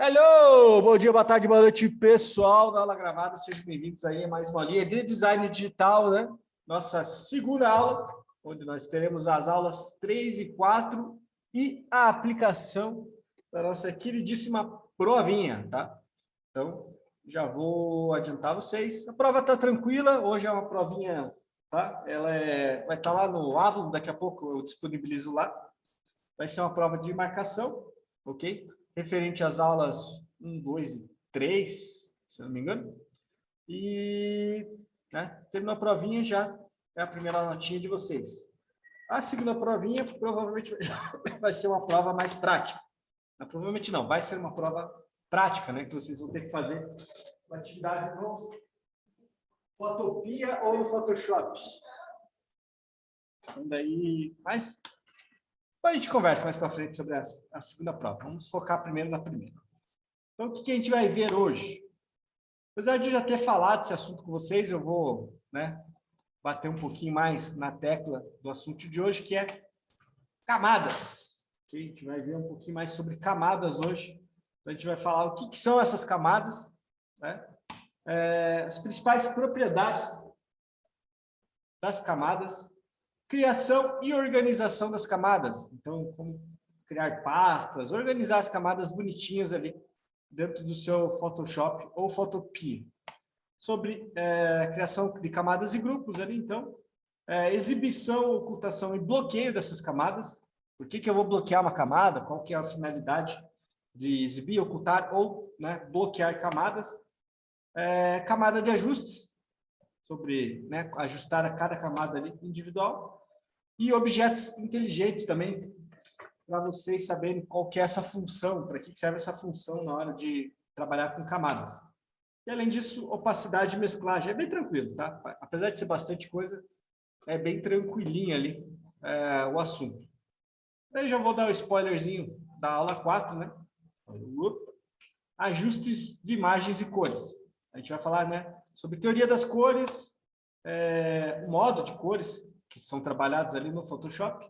Hello! Bom dia, boa tarde, boa noite, pessoal da aula gravada. Sejam bem-vindos aí a mais uma linha de design digital, né? Nossa segunda aula, onde nós teremos as aulas 3 e 4 e a aplicação da nossa queridíssima provinha, tá? Então, já vou adiantar vocês. A prova tá tranquila, hoje é uma provinha, tá? Vai estar lá no Avon, daqui a pouco eu disponibilizo lá. Vai ser uma prova de marcação, ok? Referente às aulas 1, 2 e 3, se não me engano. E terminou a provinha, já é a primeira notinha de vocês. A segunda provinha provavelmente vai ser uma prova mais prática. Provavelmente não, vai ser uma prova prática, né? Que vocês vão ter que fazer uma atividade no Photopea ou no Photoshop. Então, daí, mas a gente conversa mais para frente sobre a segunda prova. Vamos focar primeiro na primeira. Então, o que a gente vai ver hoje? Apesar de já ter falado esse assunto com vocês, eu vou bater um pouquinho mais na tecla do assunto de hoje, que é camadas. A gente vai ver um pouquinho mais sobre camadas hoje. Então, a gente vai falar o que são essas camadas, né? As principais propriedades das camadas, criação e organização das camadas. Então, como criar pastas, organizar as camadas bonitinhas ali dentro do seu Photoshop ou Photopea. Sobre criação de camadas e grupos ali, então, exibição, ocultação e bloqueio dessas camadas. Por que eu vou bloquear uma camada? Qual que é a finalidade de exibir, ocultar ou bloquear camadas? Camada de ajustes, sobre ajustar a cada camada ali individual. E objetos inteligentes também, para vocês saberem qual que é essa função, para que serve essa função na hora de trabalhar com camadas. E, além disso, opacidade e mesclagem. É bem tranquilo, tá? Apesar de ser bastante coisa, é bem tranquilinho ali o assunto. Daí já vou dar o spoilerzinho da aula 4, né? Ajustes de imagens e cores. A gente vai falar sobre teoria das cores, o modo de cores que são trabalhados ali no Photoshop,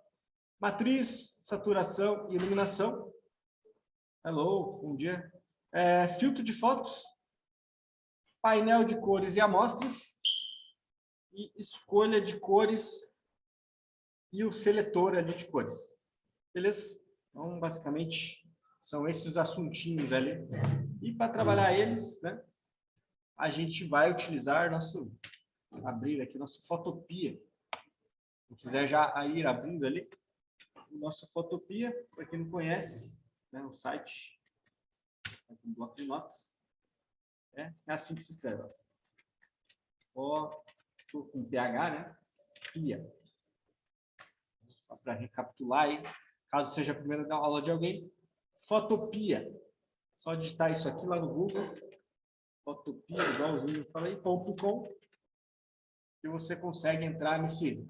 matriz, saturação e iluminação. Hello, bom dia. Filtro de fotos, painel de cores e amostras, e escolha de cores e o seletor ali de cores. Beleza? Então, basicamente, são esses assuntinhos ali. E para trabalhar eles, a gente vai utilizar abrir aqui nosso Photopea. Se quiser já ir abrindo ali o nosso Photopea, para quem não conhece, o site, um bloco de notas. É assim que se escreve. Com PH, né? Pia. Só para recapitular aí, caso seja a primeira aula de alguém, Photopea. Só digitar isso aqui lá no Google, Photopea, igualzinho eu falei, .com, e você consegue entrar nesse.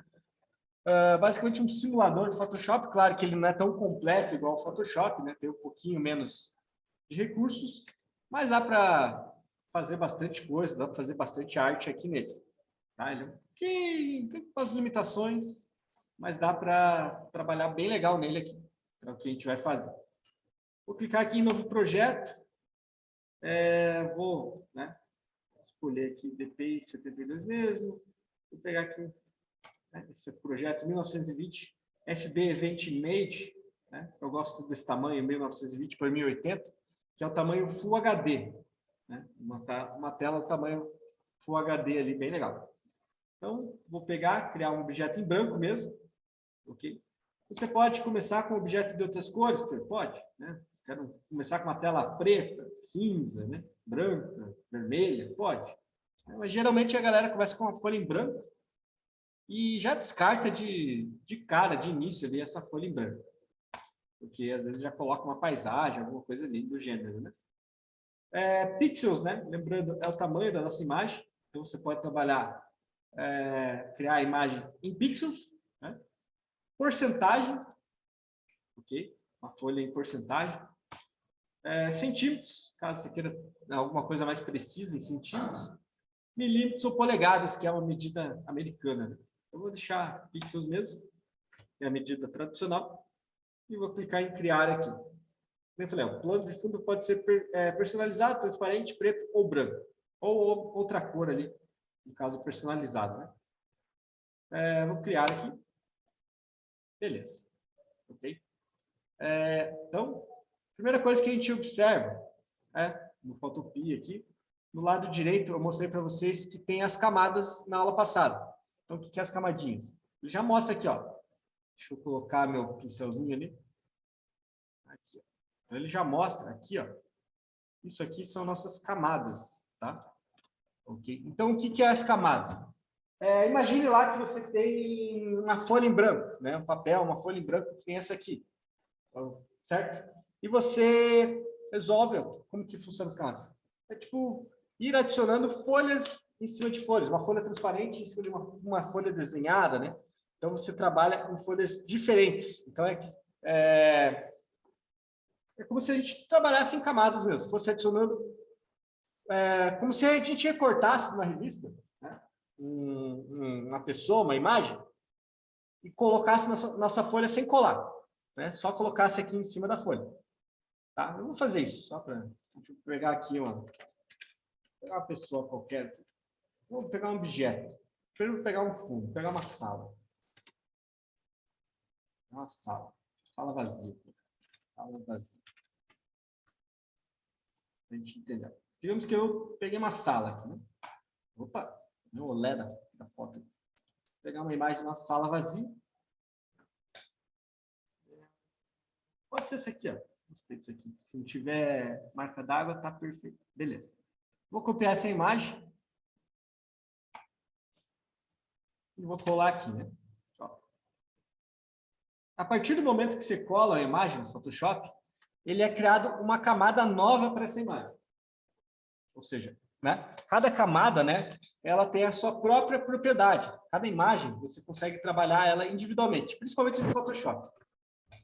Basicamente um simulador de Photoshop. Claro que ele não é tão completo igual o Photoshop, né? Tem um pouquinho menos de recursos, mas dá para fazer bastante coisa, dá para fazer bastante arte aqui nele. Tá? Ele tem umas limitações, mas dá para trabalhar bem legal nele aqui. É o que a gente vai fazer. Vou clicar aqui em novo projeto. Vou escolher aqui DPI 72 mesmo. Vou pegar aqui esse projeto 1920 FB Event Image. Eu gosto desse tamanho 1920 por 1080, que é o tamanho Full HD. Uma tela tamanho Full HD ali, bem legal. Então, vou criar um objeto em branco mesmo. Ok? Você pode começar com um objeto de outras cores? Pode. Quero começar com uma tela preta, cinza, branca, vermelha? Pode. Mas, geralmente, a galera começa com uma folha em branco e já descarta de cara, de início, ali, essa folha em branco. Porque, às vezes, já coloca uma paisagem, alguma coisa ali do gênero. Pixels, lembrando, é o tamanho da nossa imagem. Então, você pode trabalhar, criar a imagem em pixels. Porcentagem, ok? Uma folha em porcentagem. Centímetros, caso você queira alguma coisa mais precisa em centímetros. Milímetros ou polegadas, que é uma medida americana. Eu vou deixar pixels mesmo, que é a medida tradicional, e vou clicar em criar aqui. como eu falei, o plano de fundo pode ser personalizado, transparente, preto ou branco. Ou outra cor ali, no caso personalizado, né? Vou criar aqui. Beleza. Ok? Então, primeira coisa que a gente observa, no Photopea aqui, no lado direito eu mostrei para vocês que tem as camadas na aula passada. Então, o que é as camadinhas? Ele já mostra aqui, ó. Deixa eu colocar meu pincelzinho ali. Aqui, ó. Então, ele já mostra aqui, ó. Isso aqui são nossas camadas, tá? Ok? Então, o que é as camadas? Imagine lá que você tem uma folha em branco, né? Um papel, uma folha em branco que tem essa aqui, certo? E você resolve, como que funciona as camadas? É tipo ir adicionando folhas em cima de folhas, uma folha transparente em cima de uma folha desenhada, né? Então você trabalha com folhas diferentes. Então é como se a gente trabalhasse em camadas mesmo, fosse adicionando, como se a gente recortasse numa revista, né? Uma pessoa, uma imagem, e colocasse nossa folha sem colar, né? Só colocasse aqui em cima da folha. Tá? Eu vou fazer isso, só para... Deixa eu pegar aqui pegar uma pessoa qualquer. Vou pegar um objeto. Primeiro vou pegar um fundo, vou pegar uma sala. Uma sala. Sala vazia. Sala vazia. Pra gente entender. Digamos que eu peguei uma sala aqui, né? Opa, meu olé da foto. Vou pegar uma imagem de uma sala vazia. Pode ser essa aqui, ó. Gostei disso aqui. Se não tiver marca d'água, tá perfeito. Beleza. Vou copiar essa imagem. E vou colar aqui, né? Ó. A partir do momento que você cola a imagem no Photoshop, ele é criado uma camada nova para essa imagem. Ou seja, né? Cada camada, né? Ela tem a sua própria propriedade. Cada imagem, você consegue trabalhar ela individualmente, principalmente no Photoshop.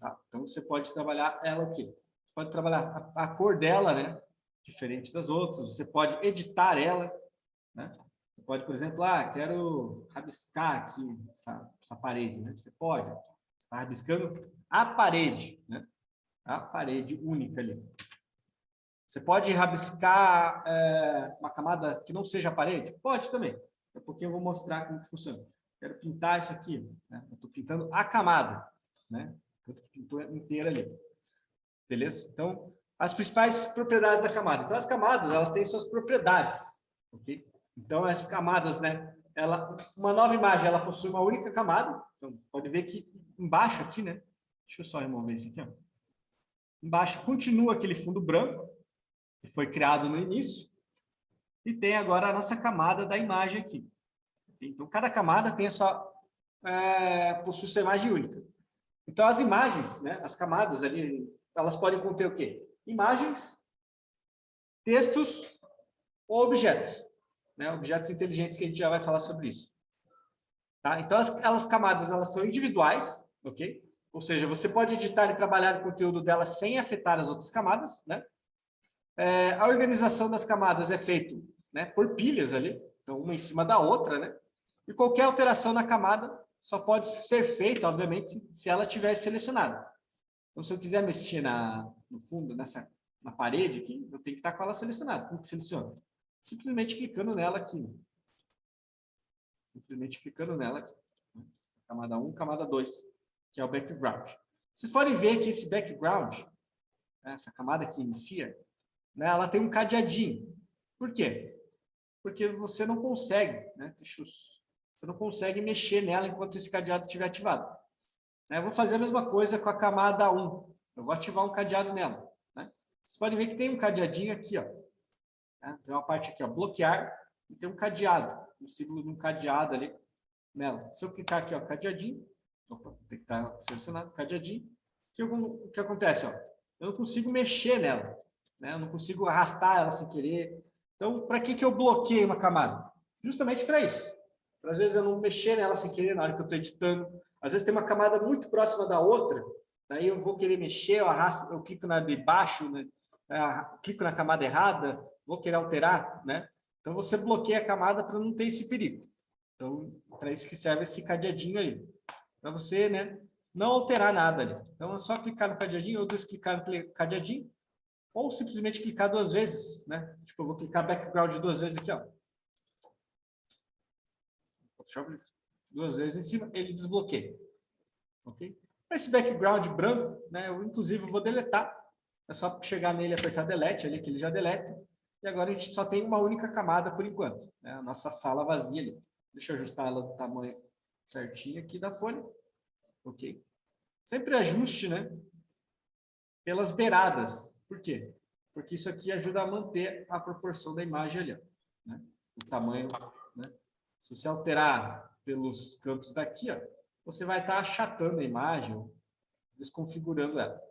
Tá? Então, você pode trabalhar ela o quê? Você pode trabalhar a cor dela, né? Diferente das outras. Você pode editar ela, né? Você pode, por exemplo, quero rabiscar aqui essa parede, né? Você pode. Você está rabiscando a parede, né? A parede única ali. Você pode rabiscar uma camada que não seja a parede? Pode também. É porque eu vou mostrar como que funciona. Quero pintar isso aqui, né? Eu estou pintando a camada, né? Eu pintou inteira ali. Beleza? Então, as principais propriedades da camada. Então, as camadas, elas têm suas propriedades, ok? Então, as camadas, né? Uma nova imagem, ela possui uma única camada. Então, pode ver que embaixo aqui, né? Deixa eu só remover isso aqui, ó. Embaixo continua aquele fundo branco, que foi criado no início. E tem agora a nossa camada da imagem aqui. Então, cada camada tem possui sua imagem única. Então, as imagens, né? As camadas ali, elas podem conter o quê? Imagens, textos ou objetos, né? Objetos inteligentes, que a gente já vai falar sobre isso. Tá? Então, as camadas, elas são individuais, ok? Ou seja, você pode editar e trabalhar o conteúdo delas sem afetar as outras camadas, né? A organização das camadas é feita, né, por pilhas ali, então uma em cima da outra, né? E qualquer alteração na camada só pode ser feita, obviamente, se ela estiver selecionada. Então, se eu quiser mexer no fundo, na parede aqui, eu tenho que estar com ela selecionada. Como que seleciona? Simplesmente clicando nela aqui. Simplesmente clicando nela aqui. Camada 1, camada 2, que é o background. Vocês podem ver que esse background, essa camada que inicia, né, ela tem um cadeadinho. Por quê? Porque você não consegue, né? Você não consegue mexer nela enquanto esse cadeado estiver ativado. Eu vou fazer a mesma coisa com a camada 1. Eu vou ativar um cadeado nela, né? Vocês podem ver que tem um cadeadinho aqui, ó. Tem uma parte aqui, ó, bloquear, e tem um cadeado, um símbolo de um cadeado ali nela. Se eu clicar aqui, ó, cadeadinho, tem que estar selecionado, cadeadinho, o que acontece, ó? Eu não consigo mexer nela, né? Eu não consigo arrastar ela sem querer. Então, para que eu bloqueio uma camada? Justamente para isso. Às vezes eu não mexer nela sem querer na hora que eu estou editando. Às vezes tem uma camada muito próxima da outra, daí eu vou querer mexer, eu arrasto, eu clico na de baixo, né? Clico na camada errada, vou querer alterar, né? Então você bloqueia a camada para não ter esse perigo. Então, para isso que serve esse cadeadinho aí. Para você, né, não alterar nada ali. Então, é só clicar no cadeadinho ou desclicar no cadeadinho, ou simplesmente clicar 2 vezes, né? Tipo, eu vou clicar background 2 vezes aqui, ó. Photoshop 2 vezes em cima, ele desbloqueia. Ok? Esse background branco, né? Eu, inclusive, vou deletar. É só chegar nele e apertar delete ali, que ele já deleta. E agora a gente só tem uma única camada por enquanto, né? A nossa sala vazia ali. Deixa eu ajustar ela do tamanho certinho aqui da folha. Ok? Sempre ajuste, né? Pelas beiradas. Por quê? Porque isso aqui ajuda a manter a proporção da imagem ali, né? O tamanho, né? Se você alterar pelos cantos daqui, ó, você vai estar achatando a imagem, desconfigurando ela.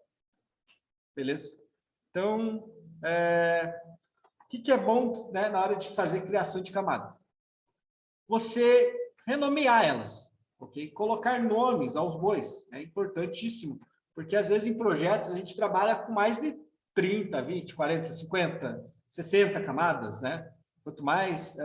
Beleza? Então, o que é bom, né, na hora de fazer criação de camadas? Você renomear elas, ok? Colocar nomes aos bois, é importantíssimo, porque às vezes em projetos a gente trabalha com mais de 30, 20, 40, 50, 60 camadas, né? Quanto mais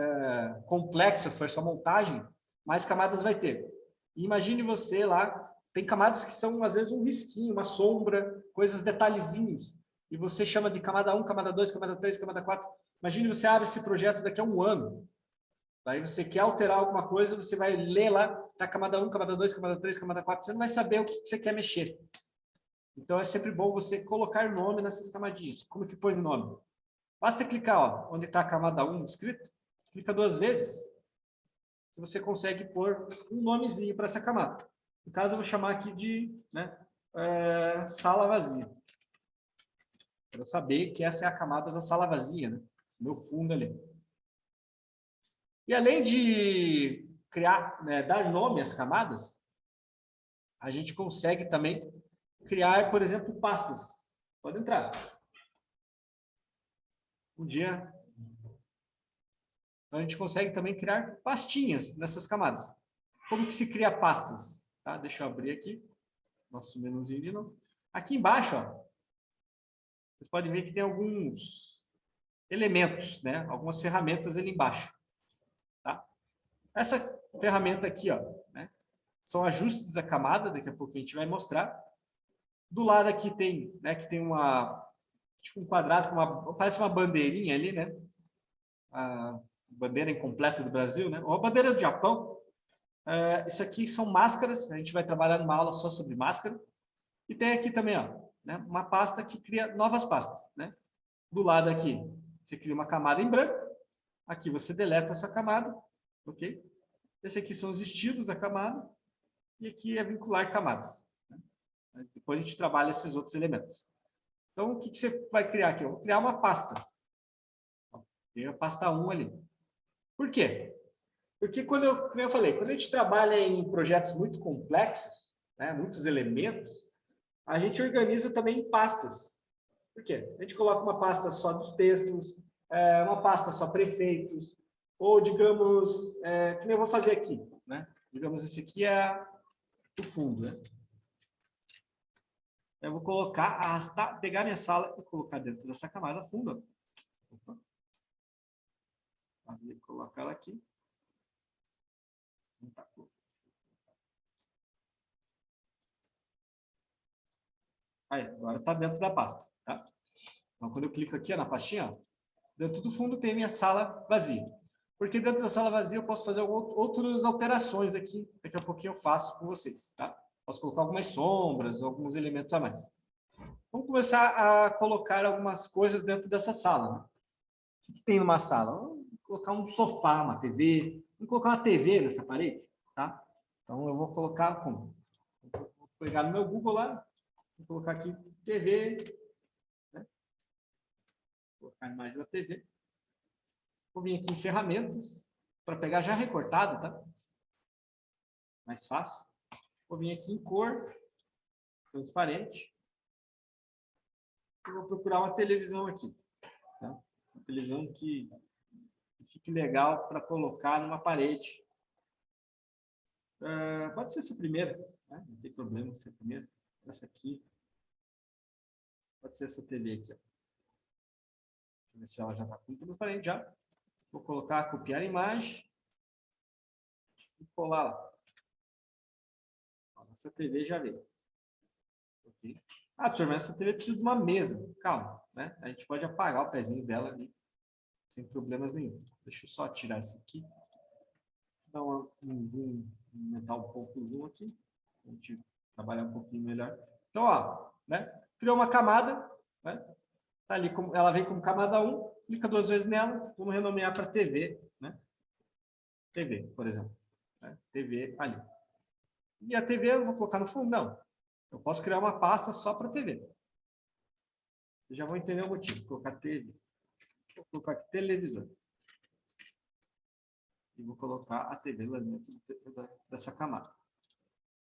complexa for sua montagem, mais camadas vai ter. E imagine você lá, tem camadas que são às vezes um risquinho, uma sombra, coisas, detalhezinhos, e você chama de camada 1, camada 2, camada 3, camada 4. Imagine você abre esse projeto daqui a um ano. Aí você quer alterar alguma coisa, você vai ler lá, tá camada 1, camada 2, camada 3, camada 4, você não vai saber o que você quer mexer. Então é sempre bom você colocar nome nessas camadinhas. Como que põe o nome? Basta clicar, ó, onde está a camada 1 escrito, clica 2 vezes, que você consegue pôr um nomezinho para essa camada. No caso, eu vou chamar aqui de, né, sala vazia. Para eu saber que essa é a camada da sala vazia, né? Meu fundo ali. E além de criar, né, dar nome às camadas, a gente consegue também criar, por exemplo, pastas. Pode entrar. Um dia, a gente consegue também criar pastinhas nessas camadas. Como que se cria pastas? Tá? Deixa eu abrir aqui, nosso menuzinho de novo. Aqui embaixo, ó, vocês podem ver que tem alguns elementos, né? Algumas ferramentas ali embaixo. Tá? Essa ferramenta aqui, ó, né? São ajustes da camada, daqui a pouco a gente vai mostrar. Do lado aqui tem, né, que tem uma, tipo um quadrado, parece uma bandeirinha ali, né? A bandeira incompleta do Brasil, né? Ou a bandeira do Japão. Isso aqui são máscaras, a gente vai trabalhar numa aula só sobre máscara. E tem aqui também, ó, né, uma pasta que cria novas pastas, né? Do lado aqui, você cria uma camada em branco. Aqui você deleta essa camada, ok? Esse aqui são os estilos da camada. E aqui é vincular camadas. Né? Depois a gente trabalha esses outros elementos. Então, o que você vai criar aqui? Eu vou criar uma pasta. Tem a pasta 1 ali. Por quê? Porque, como eu falei, quando a gente trabalha em projetos muito complexos, né, muitos elementos, a gente organiza também em pastas. Por quê? A gente coloca uma pasta só dos textos, uma pasta só prefeitos, ou, digamos, que nem eu vou fazer aqui. Né? Digamos, esse aqui é o fundo. Né? Eu vou colocar, arrastar, pegar minha sala e colocar dentro dessa camada fundo. Opa. Colocar ela aqui. Aí, agora está dentro da pasta. Tá? Então, quando eu clico aqui ó, na pastinha, ó, dentro do fundo tem minha sala vazia. Porque dentro da sala vazia eu posso fazer outras alterações aqui. Daqui a pouquinho eu faço com vocês. Tá? Posso colocar algumas sombras, alguns elementos a mais. Vamos começar a colocar algumas coisas dentro dessa sala. Né? O que tem numa sala? Vamos colocar um sofá, uma TV. Vamos colocar uma TV nessa parede. Tá? Então, eu vou colocar como? Vou pegar no meu Google lá. Vou colocar aqui TV. Né? Vou colocar a imagem da TV. Vou vir aqui em ferramentas. Para pegar já recortado, tá? Mais fácil. Vou vir aqui em cor. Transparente. E vou procurar uma televisão aqui. Tá? Uma televisão que fique legal para colocar numa parede. Pode ser essa primeira, né? Não tem problema ser a primeira. Essa aqui. Pode ser essa TV aqui. Ó. Deixa eu ver se ela já está com transparente já. Vou colocar, copiar a imagem. E colar lá. Ó, essa TV já veio. Okay? Ah, professor, mas essa TV precisa de uma mesa. Calma, né? A gente pode apagar o pezinho dela ali, sem problemas nenhum. Deixa eu só tirar isso aqui. Dar um zoom, aumentar um pouco o zoom aqui. A gente trabalhar um pouquinho melhor. Então, ó, né? Criou uma camada, né? Tá ali, ela vem como camada 1, clica 2 vezes nela, vamos renomear para TV, né? TV, por exemplo. Né? TV ali. E a TV eu vou colocar no fundo? Não. Eu posso criar uma pasta só para TV. Vocês já vão entender o motivo. Vou colocar TV. Vou colocar aqui televisor. E vou colocar a TV lá dentro dessa camada.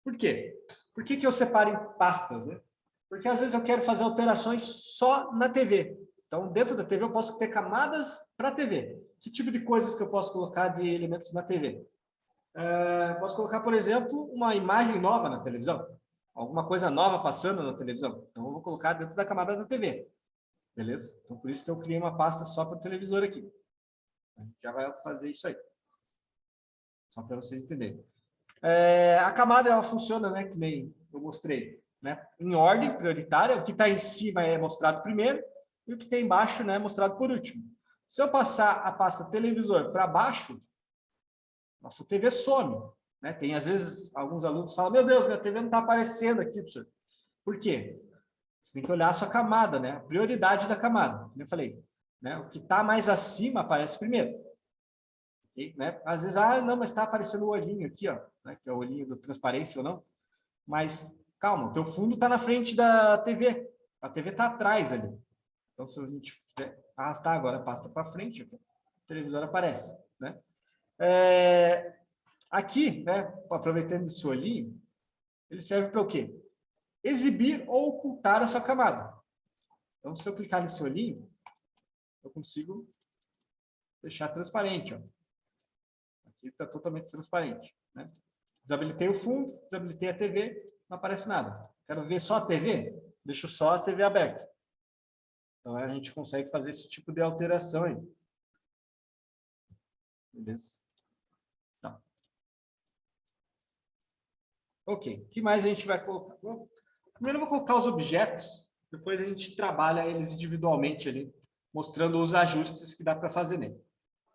Por quê? Por que eu separo em pastas, né? Porque às vezes eu quero fazer alterações só na TV. Então, dentro da TV eu posso ter camadas para a TV. Que tipo de coisas que eu posso colocar de elementos na TV? Posso colocar, por exemplo, uma imagem nova na televisão. Alguma coisa nova passando na televisão. Então, eu vou colocar dentro da camada da TV. Beleza? Então, por isso que eu criei uma pasta só para o televisor aqui. A gente já vai fazer isso aí. Só para vocês entenderem. A camada, ela funciona, né, que nem eu mostrei, né, em ordem prioritária. O que está em cima é mostrado primeiro e o que tem embaixo, né, é mostrado por último. Se eu passar a pasta televisor para baixo, nossa TV some. Né? Tem, às vezes, alguns alunos falam, meu Deus, minha TV não está aparecendo aqui, professor. Por quê? Você tem que olhar a sua camada, né? A prioridade da camada. Como eu falei, né? O que está mais acima aparece primeiro. Okay? Né? Às vezes, não, mas está aparecendo o olhinho aqui, ó, né? Que é o olhinho do transparência ou não. Mas, calma, o teu fundo está na frente da TV. A TV está atrás ali. Então, se a gente quiser arrastar agora a pasta para frente, o televisor aparece, né? Aqui, né, aproveitando esse olhinho, ele serve para o quê? Exibir ou ocultar a sua camada. Então, se eu clicar nesse olhinho, eu consigo deixar transparente. Ó. Aqui está totalmente transparente. Né? Desabilitei o fundo, desabilitei a TV, não aparece nada. Quero ver só a TV? Deixo só a TV aberta. Então, a gente consegue fazer esse tipo de alteração aí. Beleza? Tá. Ok. O que mais a gente vai colocar? Bom, primeiro eu vou colocar os objetos, depois a gente trabalha eles individualmente ali, mostrando os ajustes que dá para fazer nele.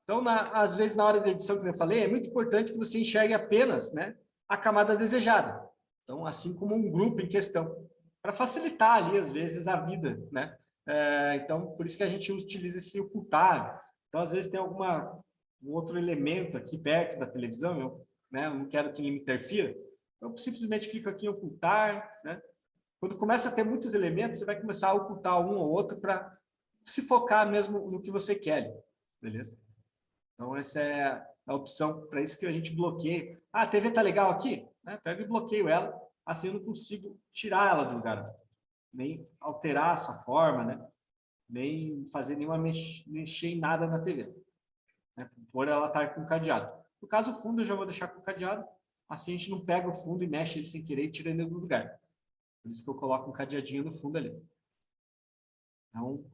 Então, às vezes, na hora da edição que eu falei, é muito importante que você enxergue apenas, né, a camada desejada. Então, assim como um grupo em questão, para facilitar ali, às vezes, a vida, né? Então, por isso que a gente utiliza esse ocultar. Então, às vezes, tem um outro elemento aqui perto da televisão, né, eu não quero que ele me interfira, eu simplesmente clico aqui em ocultar, né? Quando começa a ter muitos elementos, você vai começar a ocultar um ou outro para se focar mesmo no que você quer, beleza? Então, essa é a opção, para isso que a gente bloqueia. Ah, a TV está legal aqui? Né? Pego e bloqueio ela, assim eu não consigo tirar ela do lugar, nem alterar a sua forma, né? Nem fazer nenhuma mexer em nada na TV. Né? Por ela estar com cadeado. No caso, o fundo eu já vou deixar com cadeado, assim a gente não pega o fundo e mexe ele sem querer e tira ele do lugar. Por isso que eu coloco um cadeadinho no fundo ali. Então,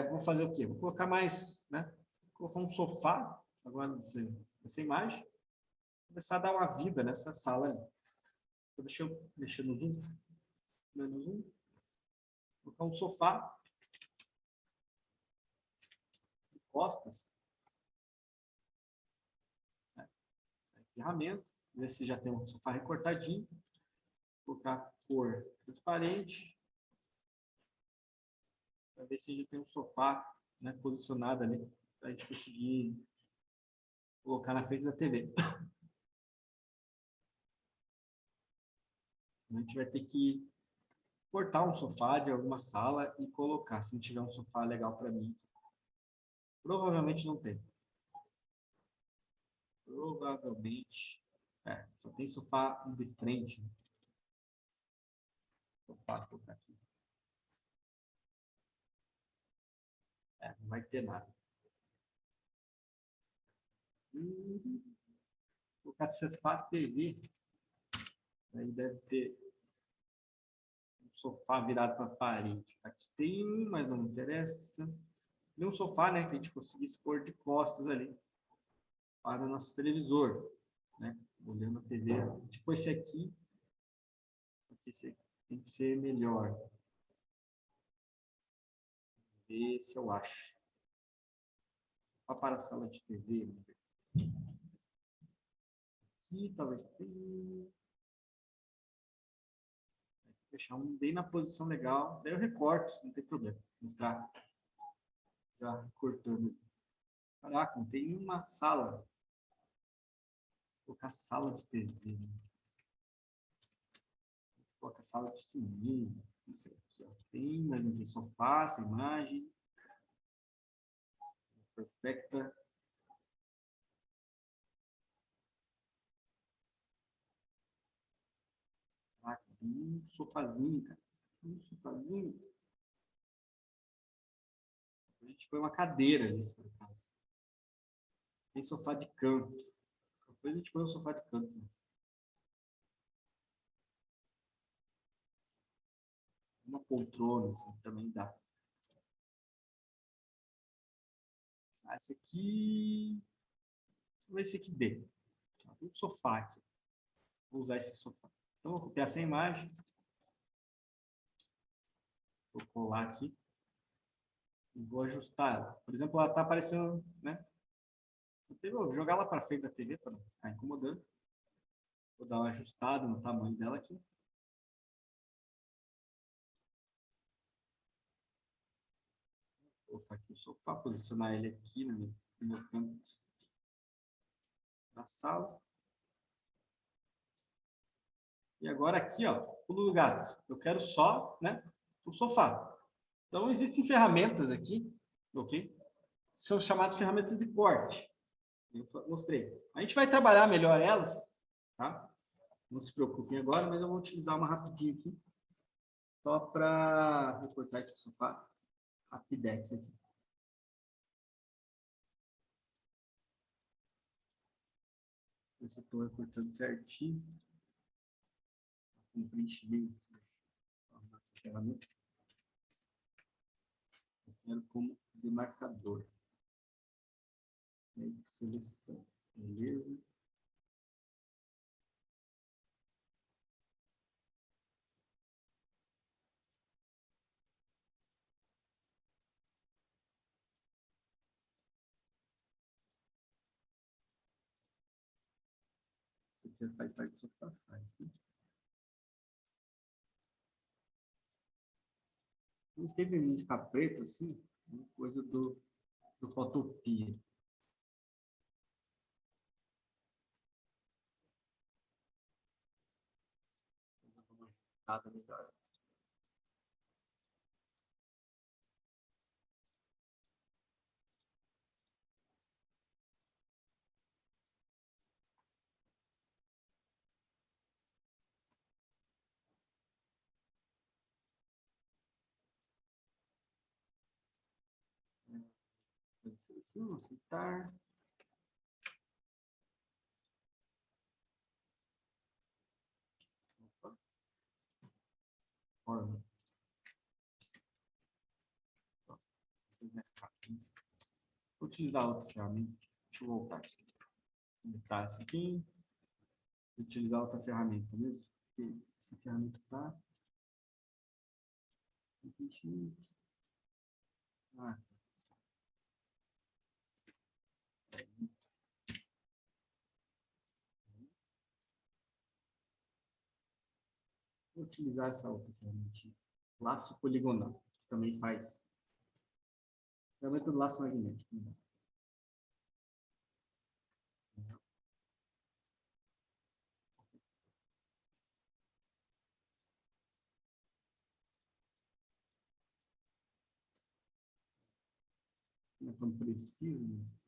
vou fazer o quê? Vou colocar mais, né? Vou colocar um sofá, agora nessa imagem. Vou começar a dar uma vida nessa sala ali. Então, deixa eu mexer no zoom. No zoom. Vou colocar um sofá. De costas. Ferramentas. Ver se já tem um sofá recortadinho. Vou colocar cor transparente. Para ver se já tem um sofá, né, posicionado ali, para a gente conseguir colocar na frente da TV. A gente vai ter que cortar um sofá de alguma sala e colocar, se não tiver um sofá legal para mim. Provavelmente não tem. Provavelmente. Só tem sofá de frente. Sofá, vou colocar aqui. Não vai ter nada. Vou colocar sofá TV. Aí deve ter um sofá virado para a parede. Aqui tem um, mas não me interessa. Tem um sofá, né, que a gente conseguisse pôr de costas ali para o nosso televisor, né? Olhando a TV. Tipo esse aqui. Esse aqui tem que ser melhor. Vou ver se eu acho. Só para a sala de TV. Aqui, talvez tenha. Deixar um bem na posição legal. Daí eu recorto, não tem problema. Vou mostrar. Já cortando. Caraca, não tem uma sala. Vou colocar sala de TV. Vou colocar sala de cinema. Não sei. Aqui, ó. Tem, mas não tem sofá, essa imagem. Perfeita. Caraca, tem um sofazinho, cara. Um sofazinho. A gente põe uma cadeira ali, por acaso. Tem sofá de canto. Depois a gente põe um sofá de canto. Uma poltrona, assim, também dá. Ah, esse aqui... Talvez esse aqui dê. Tem um sofá aqui. Vou usar esse sofá. Então, vou copiar essa imagem. Vou colar aqui. E vou ajustar ela. Por exemplo, ela está aparecendo, né? Vou jogar ela para frente da TV para não ficar incomodando. Vou dar uma ajustada no tamanho dela aqui. Vou colocar aqui o sofá, posicionar ele aqui no meu canto da sala. E agora aqui, ó, pulo do gato. Eu quero só, né, o sofá. Então, existem ferramentas aqui, ok? São chamadas ferramentas de corte. Eu mostrei. A gente vai trabalhar melhor elas, tá? Não se preocupem agora, mas eu vou utilizar uma rapidinho aqui. Só para recortar esse sofá. Rapidex aqui. Ver se eu estou recortando certinho. Com preenchimento. Essa ferramenta. Eu quero como demarcador. E aí, seleção. Beleza. Isso aqui faz parte do sofá, faz, né? Não tem de ficar preto assim, uma coisa do Fotopia. Nada melhor. Seleção, aceitar. Opa. Forma. Vou utilizar outra ferramenta. Deixa eu voltar aqui. Tá, essa aqui. Vou utilizar outra ferramenta mesmo. Porque essa ferramenta tá. Ah, vou utilizar essa outra ferramenta. Laço poligonal, que também faz. Ferramenta do laço magnético. Né? Não é tão preciso, mas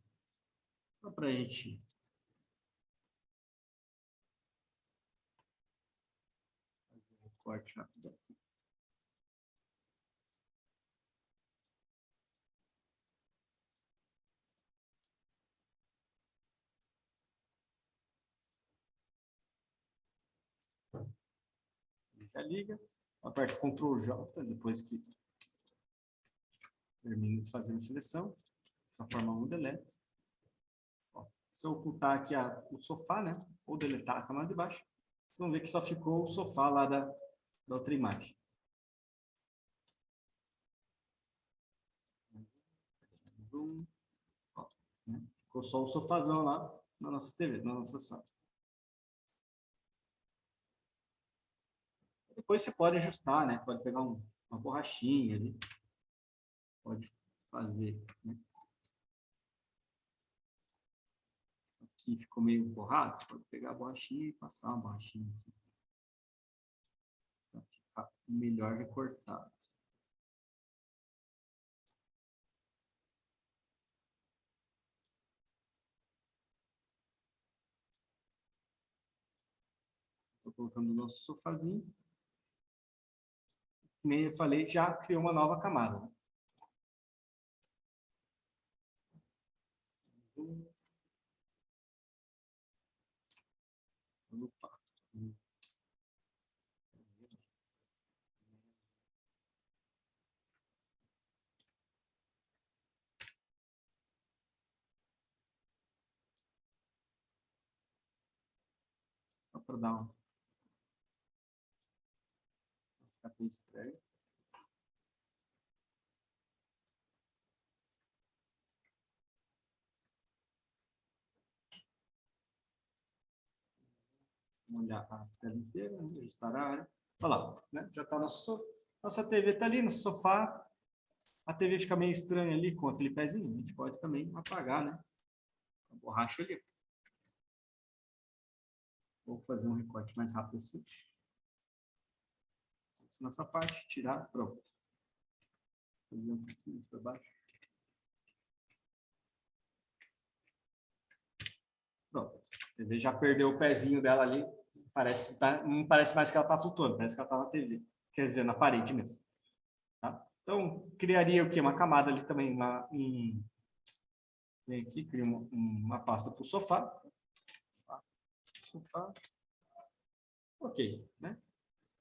só para a gente fazer um corte rápido aqui. Já liga, aperta Ctrl J depois que termina de fazer a seleção. Dessa forma, um delete. Ó, se eu ocultar aqui o sofá, né? Ou deletar a camada de baixo, vocês vão ver que só ficou o sofá lá da outra imagem. Ó, né? Ficou só o sofazão lá na nossa TV, na nossa sala. Depois você pode ajustar, né? Pode pegar uma borrachinha ali. Pode fazer, né? Aqui ficou meio borrado, você pode pegar a borrachinha e passar uma borrachinha aqui. Para ficar melhor recortado. Estou colocando o nosso sofazinho. Como eu falei, já criou uma nova camada. Opa. Só para dar um... Ficar bem estranho. Vamos olhar a tela inteira, ajustar a área. Olha lá, né? Já está nossa TV está ali no sofá. A TV fica meio estranha ali com aquele pezinho. A gente pode também apagar, né? A borracha ali. Vou fazer um recorte mais rápido assim. Nessa parte, tirar, pronto. Fazer um pouquinho para baixo. Pronto. A TV já perdeu o pezinho dela ali. Não parece mais que ela está flutuando, parece que ela está na TV. Quer dizer, na parede mesmo. Tá? Então, criaria o quê? Uma camada ali também. Vem aqui, cria uma pasta para o sofá. Sofá. Ok. Né?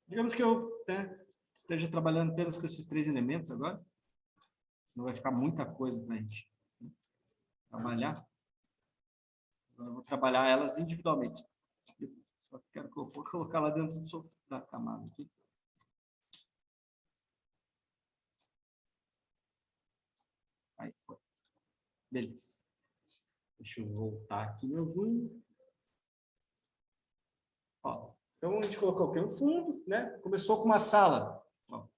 Digamos que eu esteja trabalhando apenas com esses 3 elementos agora. Senão vai ficar muita coisa para a gente trabalhar. Agora eu vou trabalhar elas individualmente. Só quero que eu vou colocar lá dentro da camada aqui. Aí foi. Beleza. Deixa eu voltar aqui meu zoom. Ó, então a gente colocou aqui um fundo, né? Começou com uma sala. Ó, a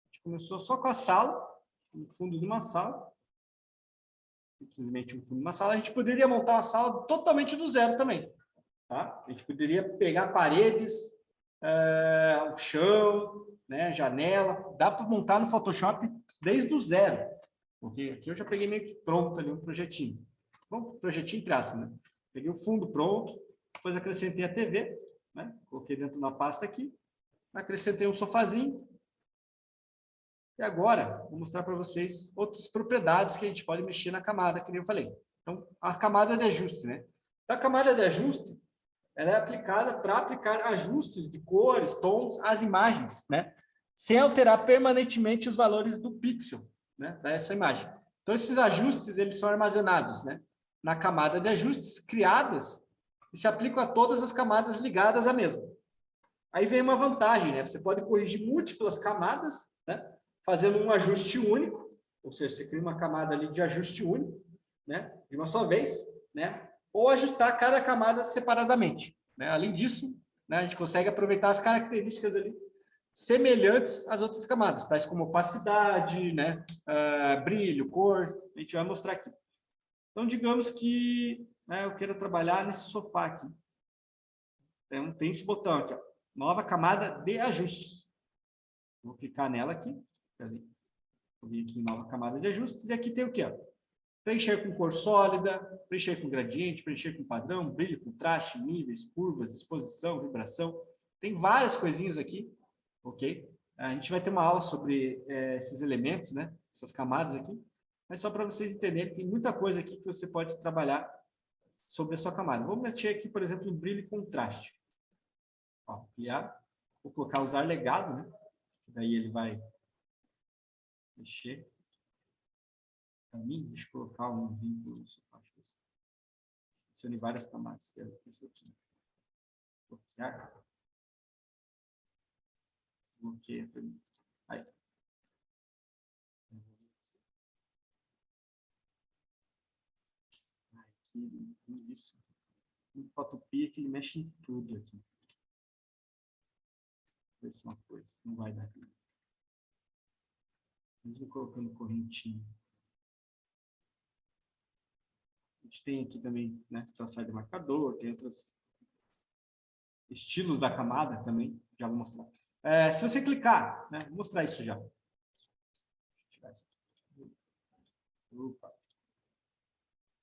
gente começou só com a sala, um fundo de uma sala. Simplesmente um fundo de uma sala. A gente poderia montar uma sala totalmente do zero também. Tá? A gente poderia pegar paredes, o chão, né, janela. Dá para montar no Photoshop desde o zero. Porque aqui eu já peguei meio que pronto ali um projetinho. Bom, projetinho entre aspas, né? Peguei o fundo pronto, depois acrescentei a TV, né? Coloquei dentro da pasta aqui, acrescentei um sofazinho. E agora, vou mostrar para vocês outras propriedades que a gente pode mexer na camada, que nem eu falei. Então, a camada de ajuste, né? A camada de ajuste, ela é aplicada para aplicar ajustes de cores, tons às imagens, né? Sem alterar permanentemente os valores do pixel, né? Dessa imagem. Então, esses ajustes, eles são armazenados, né? Na camada de ajustes criadas e se aplicam a todas as camadas ligadas à mesma. Aí vem uma vantagem, né? Você pode corrigir múltiplas camadas, né? Fazendo um ajuste único, ou seja, você cria uma camada ali de ajuste único, né? De uma só vez, né? Ou ajustar cada camada separadamente, né? Além disso, né? A gente consegue aproveitar as características ali semelhantes às outras camadas, tais como opacidade, né? Brilho, cor, a gente vai mostrar aqui. Então, digamos que, né, eu quero trabalhar nesse sofá aqui. Então, tem esse botão aqui, ó, nova camada de ajustes. Vou clicar nela aqui. Vou vir aqui em nova camada de ajustes. E aqui tem o quê? Ó? Preencher com cor sólida, preencher com gradiente, preencher com padrão, brilho, contraste, níveis, curvas, exposição, vibração. Tem várias coisinhas aqui, ok? A gente vai ter uma aula sobre esses elementos, né? Essas camadas aqui. Mas só para vocês entenderem, tem muita coisa aqui que você pode trabalhar sobre a sua camada. Vamos mexer aqui, por exemplo, em brilho e contraste. Ó, ampliar. Vou colocar usar legado, né? Daí ele vai mexer. Para mim, deixa eu colocar um vínculo. Adicione várias camadas. Que é esse aqui. Bloquear. Bloqueia. Aí. Aqui, isso. O Photopea que ele mexe em tudo aqui. Vou ver se é uma coisa. Não vai dar. Mesmo colocando correntinho. A gente tem aqui também, né, traçar de marcador, tem outros estilos da camada também, já vou mostrar. Se você clicar, né, vou mostrar isso já. Opa.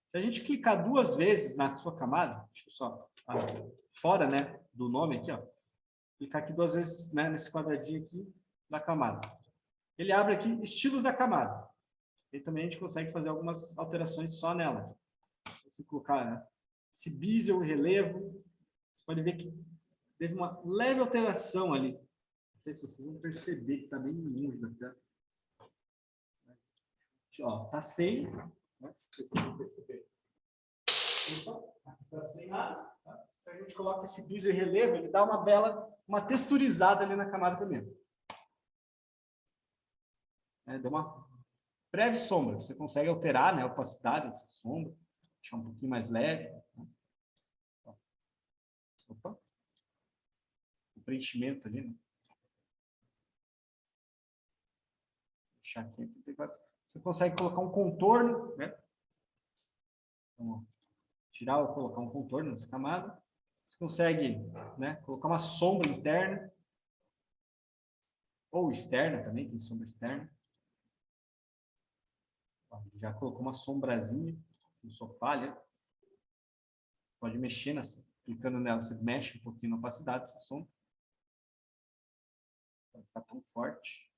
Se a gente clicar 2 vezes na sua camada, deixa eu só, fora, né, do nome aqui, ó, clicar aqui 2 vezes, né, nesse quadradinho aqui da camada. Ele abre aqui estilos da camada. E também a gente consegue fazer algumas alterações só nela. Se colocar, né, esse bezel, relevo, você pode ver que teve uma leve alteração ali. Não sei se vocês vão perceber que está bem longe da tela. Ó, tá sem. Né? Tá sem nada. Tá? Se a gente coloca esse bezel e relevo, ele dá uma texturizada ali na camada também. Dá uma breve sombra. Você consegue alterar, né, a opacidade dessa sombra, deixar um pouquinho mais leve. Né? Opa. O preenchimento ali, né? Deixar aqui. Você consegue colocar um contorno, né? Então, tirar ou colocar um contorno nessa camada. Você consegue, né, colocar uma sombra interna ou externa também, tem sombra externa. Já colocou uma sombrazinha no sofá ali. Pode mexer, clicando nela, você mexe um pouquinho na opacidade dessa sombra. Não vai ficar tão forte.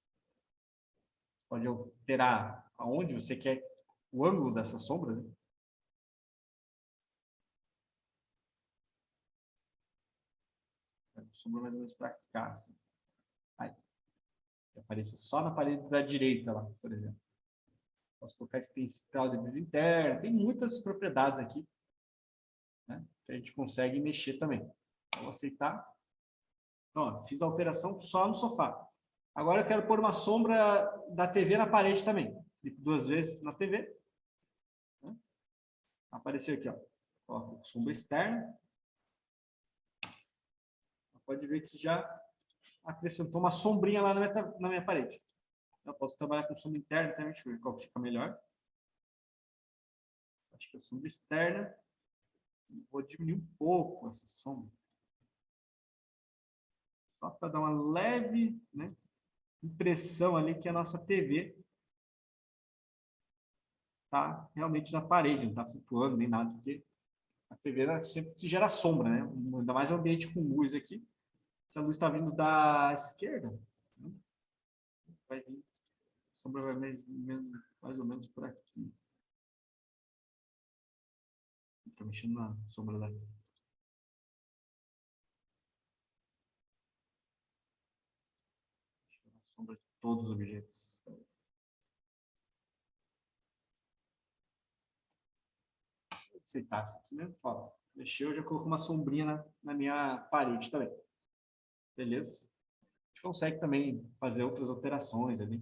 Pode alterar aonde você quer o ângulo dessa sombra, né? Sombra mais ou menos para cá. Assim. Aí. Aparece só na parede da direita lá, por exemplo. Posso colocar esse grau de brilho interno. Tem muitas propriedades aqui, né, que a gente consegue mexer também. Vou aceitar. Pronto, fiz a alteração só no sofá. Agora eu quero pôr uma sombra da TV na parede também. Clico 2 vezes na TV. Né? Apareceu aqui, ó. Coloco sombra externa. Pode ver que já acrescentou uma sombrinha lá na minha parede. Eu posso trabalhar com sombra interna também, deixa eu ver qual fica melhor. Acho que a sombra externa, vou diminuir um pouco essa sombra. Só para dar uma leve, né, impressão ali que a nossa TV está realmente na parede, não está flutuando nem nada, porque a TV ela sempre que gera sombra, né? Ainda mais um ambiente com luz aqui. Se a luz está vindo da esquerda, né, vai vir, a sombra vai mais ou menos por aqui. Estou mexendo na sombra da sombra de todos os objetos. Vou aceitar isso aqui mesmo. Ó, mexeu, já colocou uma sombrinha na minha parede também. Beleza? A gente consegue também fazer outras alterações ali.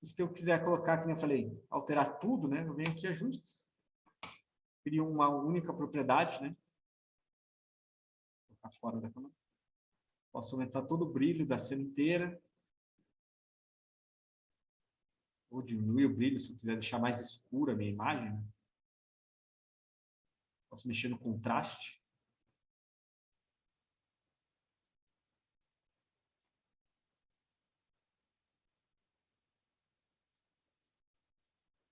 Se eu quiser colocar, como eu falei, alterar tudo, né? Eu venho aqui em ajustes. Crio uma única propriedade, né? Vou colocar fora da câmera. Posso aumentar todo o brilho da cena inteira. Ou diminuir o brilho se eu quiser deixar mais escura a minha imagem. Né? Posso mexer no contraste.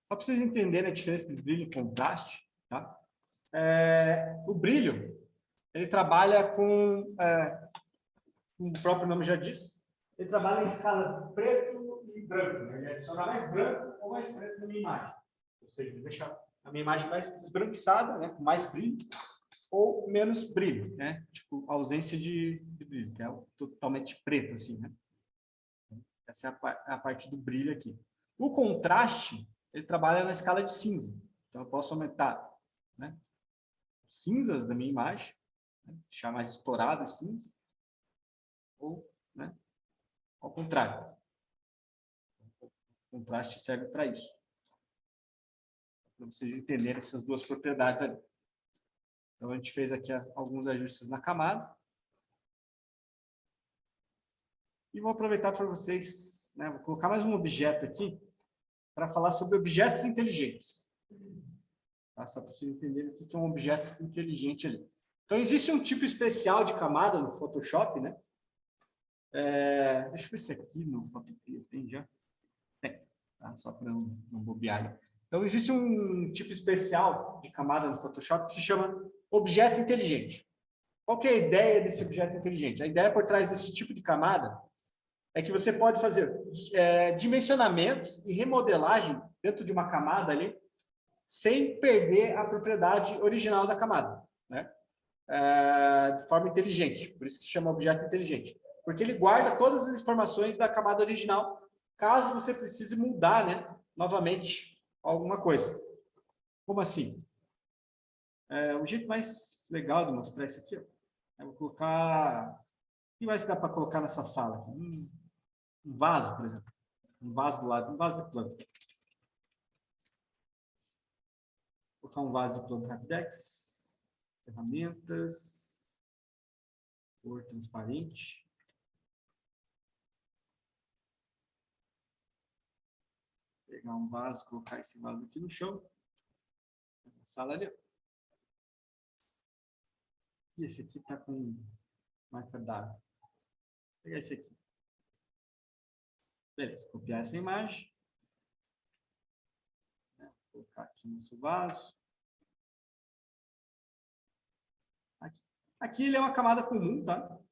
Só para vocês entenderem a diferença entre brilho e contraste, tá? O brilho, ele trabalha com, como o próprio nome já diz, ele trabalha em escalas de preto e branco. Né? Ele adiciona mais branco ou mais preto na minha imagem. Ou seja, ele deixa a minha imagem mais esbranquiçada, né? Com mais brilho, ou menos brilho, né? Tipo, ausência de brilho, que é totalmente preto, assim, né? Essa é a parte do brilho aqui. O contraste, ele trabalha na escala de cinza. Então, eu posso aumentar, né, cinzas da minha imagem, né, deixar mais estourado as cinzas, ou, né, ao contrário. O contraste serve para isso. Para vocês entenderem essas duas propriedades ali. Então, a gente fez aqui alguns ajustes na camada. E vou aproveitar para vocês, né, vou colocar mais um objeto aqui para falar sobre objetos inteligentes. Tá? Só para vocês entenderem o que é um objeto inteligente ali. Então, existe um tipo especial de camada no Photoshop, né? Deixa eu ver se aqui no Photopea tem já. Tem, tá? Só para não bobear. Então, existe um tipo especial de camada no Photoshop que se chama objeto inteligente. Qual que é a ideia desse objeto inteligente? A ideia por trás desse tipo de camada é que você pode fazer dimensionamentos e remodelagem dentro de uma camada ali, sem perder a propriedade original da camada, né? De forma inteligente. Por isso que se chama objeto inteligente. Porque ele guarda todas as informações da camada original, caso você precise mudar, né, novamente alguma coisa. Como assim? O jeito mais legal de mostrar isso aqui, ó, eu vou colocar... O que mais dá para colocar nessa sala aqui? Um vaso, por exemplo. Um vaso do lado, um vaso de planta. Vou colocar um vaso de planta Rapidex. Ferramentas. Cor transparente. Pegar um vaso, colocar esse vaso aqui no chão. Na sala ali. E esse aqui está com marca d'água. Vou pegar esse aqui. Beleza, copiar essa imagem. Vou colocar aqui no nosso vaso. Aqui ele é uma camada comum, tá? Vou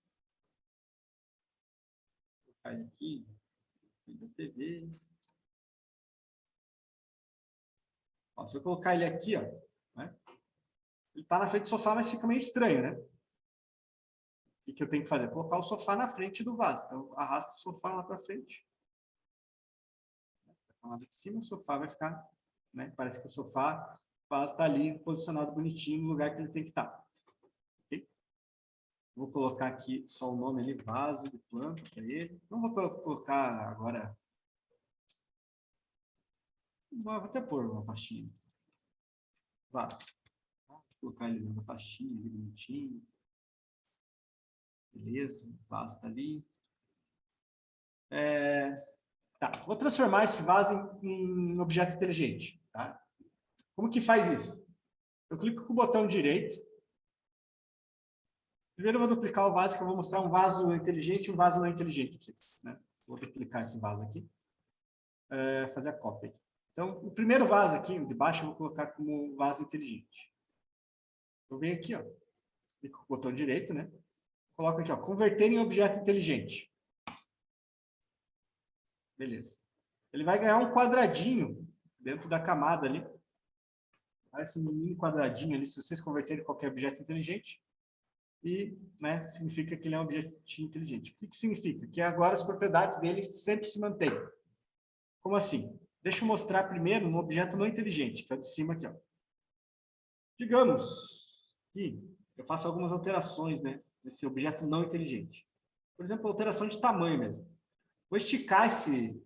colocar ele aqui. Da TV. Ó, se eu colocar ele aqui, ó, né? Ele está na frente do sofá, mas fica meio estranho, né? O que eu tenho que fazer? Colocar o sofá na frente do vaso. Então, eu arrasto o sofá lá para frente. Lá de cima, o sofá vai ficar, né? Parece que o vaso está ali posicionado bonitinho no lugar que ele tem que estar. Okay? Vou colocar aqui só o nome ali, vaso de planta para ele. Não vou colocar agora. Vou até pôr uma pastinha. Vaso. Vou colocar ele na pastinha, ali bonitinho. Beleza, o vaso está ali. Tá, vou transformar esse vaso em objeto inteligente. Tá? Como que faz isso? Eu clico com o botão direito. Primeiro eu vou duplicar o vaso, que eu vou mostrar um vaso inteligente e um vaso não inteligente para vocês. Né? Vou duplicar esse vaso aqui. Fazer a cópia aqui. Então, o primeiro vaso aqui, o de baixo, eu vou colocar como vaso inteligente. Eu venho aqui, ó, clico com o botão direito, né? Coloco aqui, ó, converter em objeto inteligente. Beleza. Ele vai ganhar um quadradinho dentro da camada ali. Parece um mini quadradinho ali, se vocês converterem em qualquer objeto inteligente. E, né, significa que ele é um objeto inteligente. O que significa? Que agora as propriedades dele sempre se mantêm. Como assim? Deixa eu mostrar primeiro um objeto não inteligente, que é o de cima aqui, ó. Digamos que eu faço algumas alterações, né, nesse objeto não inteligente. Por exemplo, alteração de tamanho mesmo. Vou esticar esse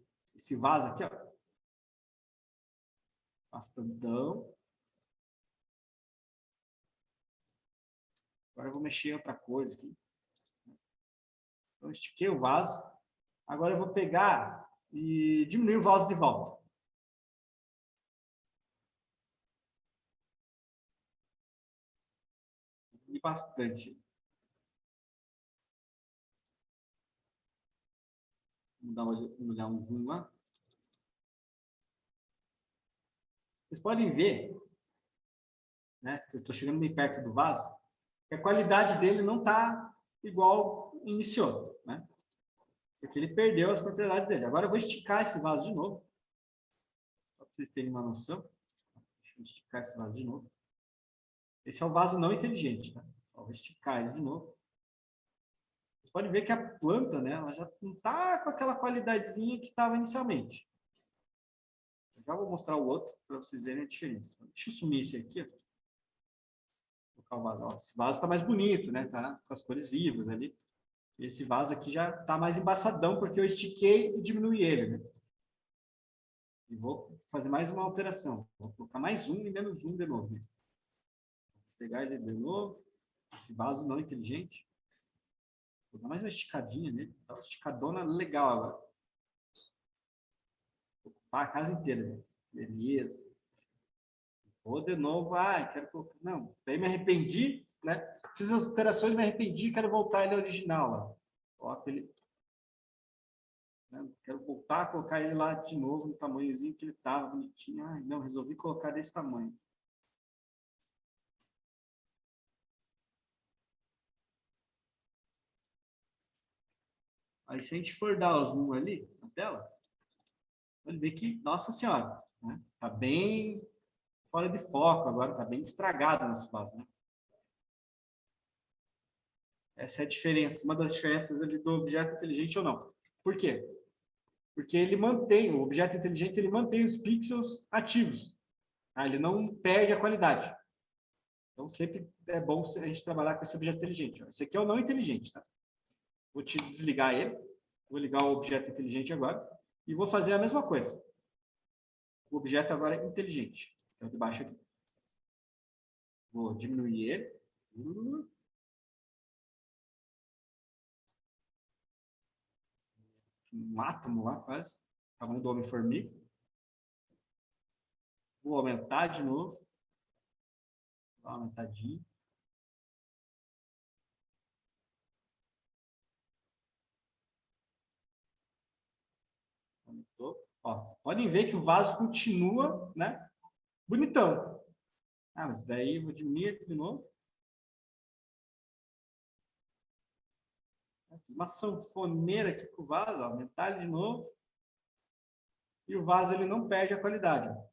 vaso aqui, ó. Bastantão. Agora eu vou mexer em outra coisa aqui. Então, estiquei o vaso. Agora eu vou pegar e diminuir o vaso de volta. E bastante. Vamos dar um zoom lá. Vocês podem ver, né, que eu estou chegando bem perto do vaso, que a qualidade dele não está igual iniciou, né? Porque ele perdeu as propriedades dele. Agora eu vou esticar esse vaso de novo, só para vocês terem uma noção. Deixa eu esticar esse vaso de novo. Esse é o vaso não inteligente, tá? Vou esticar ele de novo. Vocês podem ver que a planta, né, ela já não está com aquela qualidadezinha que estava inicialmente. Eu já vou mostrar o outro para vocês verem a diferença. Deixa eu sumir esse aqui. Ó. Vou colocar o vaso. Ó, esse vaso está mais bonito, né? Tá com as cores vivas ali. Esse vaso aqui já está mais embaçadão, porque eu estiquei e diminuí ele, né? E vou fazer mais uma alteração. Vou colocar mais um e menos um de novo. Né? Vou pegar ele de novo. Esse vaso não inteligente. Vou dar mais uma esticadinha nele. Dá uma esticadona legal agora. Vou ocupar a casa inteira. Né? Beleza. Vou de novo. Ah, quero colocar. Não, daí me arrependi, né? Fiz as alterações, me arrependi, quero voltar ele original lá. Coloco ele. Né? Quero voltar a colocar ele lá de novo no tamanhozinho que ele estava, bonitinho. Ai, não, resolvi colocar desse tamanho. Aí, se a gente for dar o zoom ali na tela, vai ver que, nossa senhora, né? Tá bem fora de foco agora, tá bem estragado nesse vaso, né? Essa é a diferença, uma das diferenças ali do objeto inteligente ou não. Por quê? Porque ele mantém, o objeto inteligente, ele mantém os pixels ativos. Tá? Ele não perde a qualidade. Então, sempre é bom a gente trabalhar com esse objeto inteligente. Ó. Esse aqui é o não inteligente, tá? Vou te desligar ele. Vou ligar o objeto inteligente agora. E vou fazer a mesma coisa. O objeto agora é inteligente. É o de baixo aqui. Vou diminuir ele. Um átomo lá, quase. Tamanho do Homem-Formiga. Vou aumentar de novo. Dá uma aumentadinha. Aumentou. Ó, podem ver que o vaso continua, né? Bonitão. Ah, mas daí eu vou diminuir aqui de novo. Fiz uma sanfoneira aqui com o vaso, ó, aumentar ele de novo. E o vaso ele não perde a qualidade. Ó.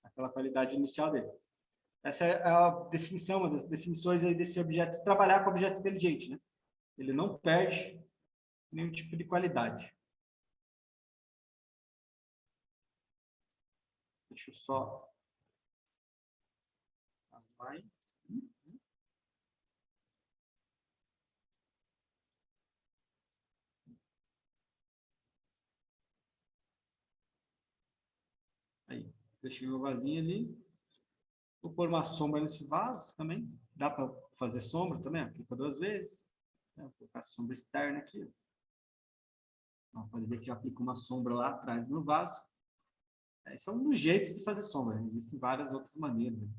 Aquela qualidade inicial dele. Essa é a definição, uma das definições aí desse objeto, trabalhar com objeto inteligente, né? Ele não perde nenhum tipo de qualidade. Deixa eu só arrumar. Aí, deixei meu vasinho ali. Vou pôr uma sombra nesse vaso também. Dá para fazer sombra também, ó. Clica 2 vezes. Vou colocar a sombra externa aqui. Ó, pode ver que já aplica uma sombra lá atrás no vaso. Esse é um dos jeitos de fazer sombra. Né? Existem várias outras maneiras. Né?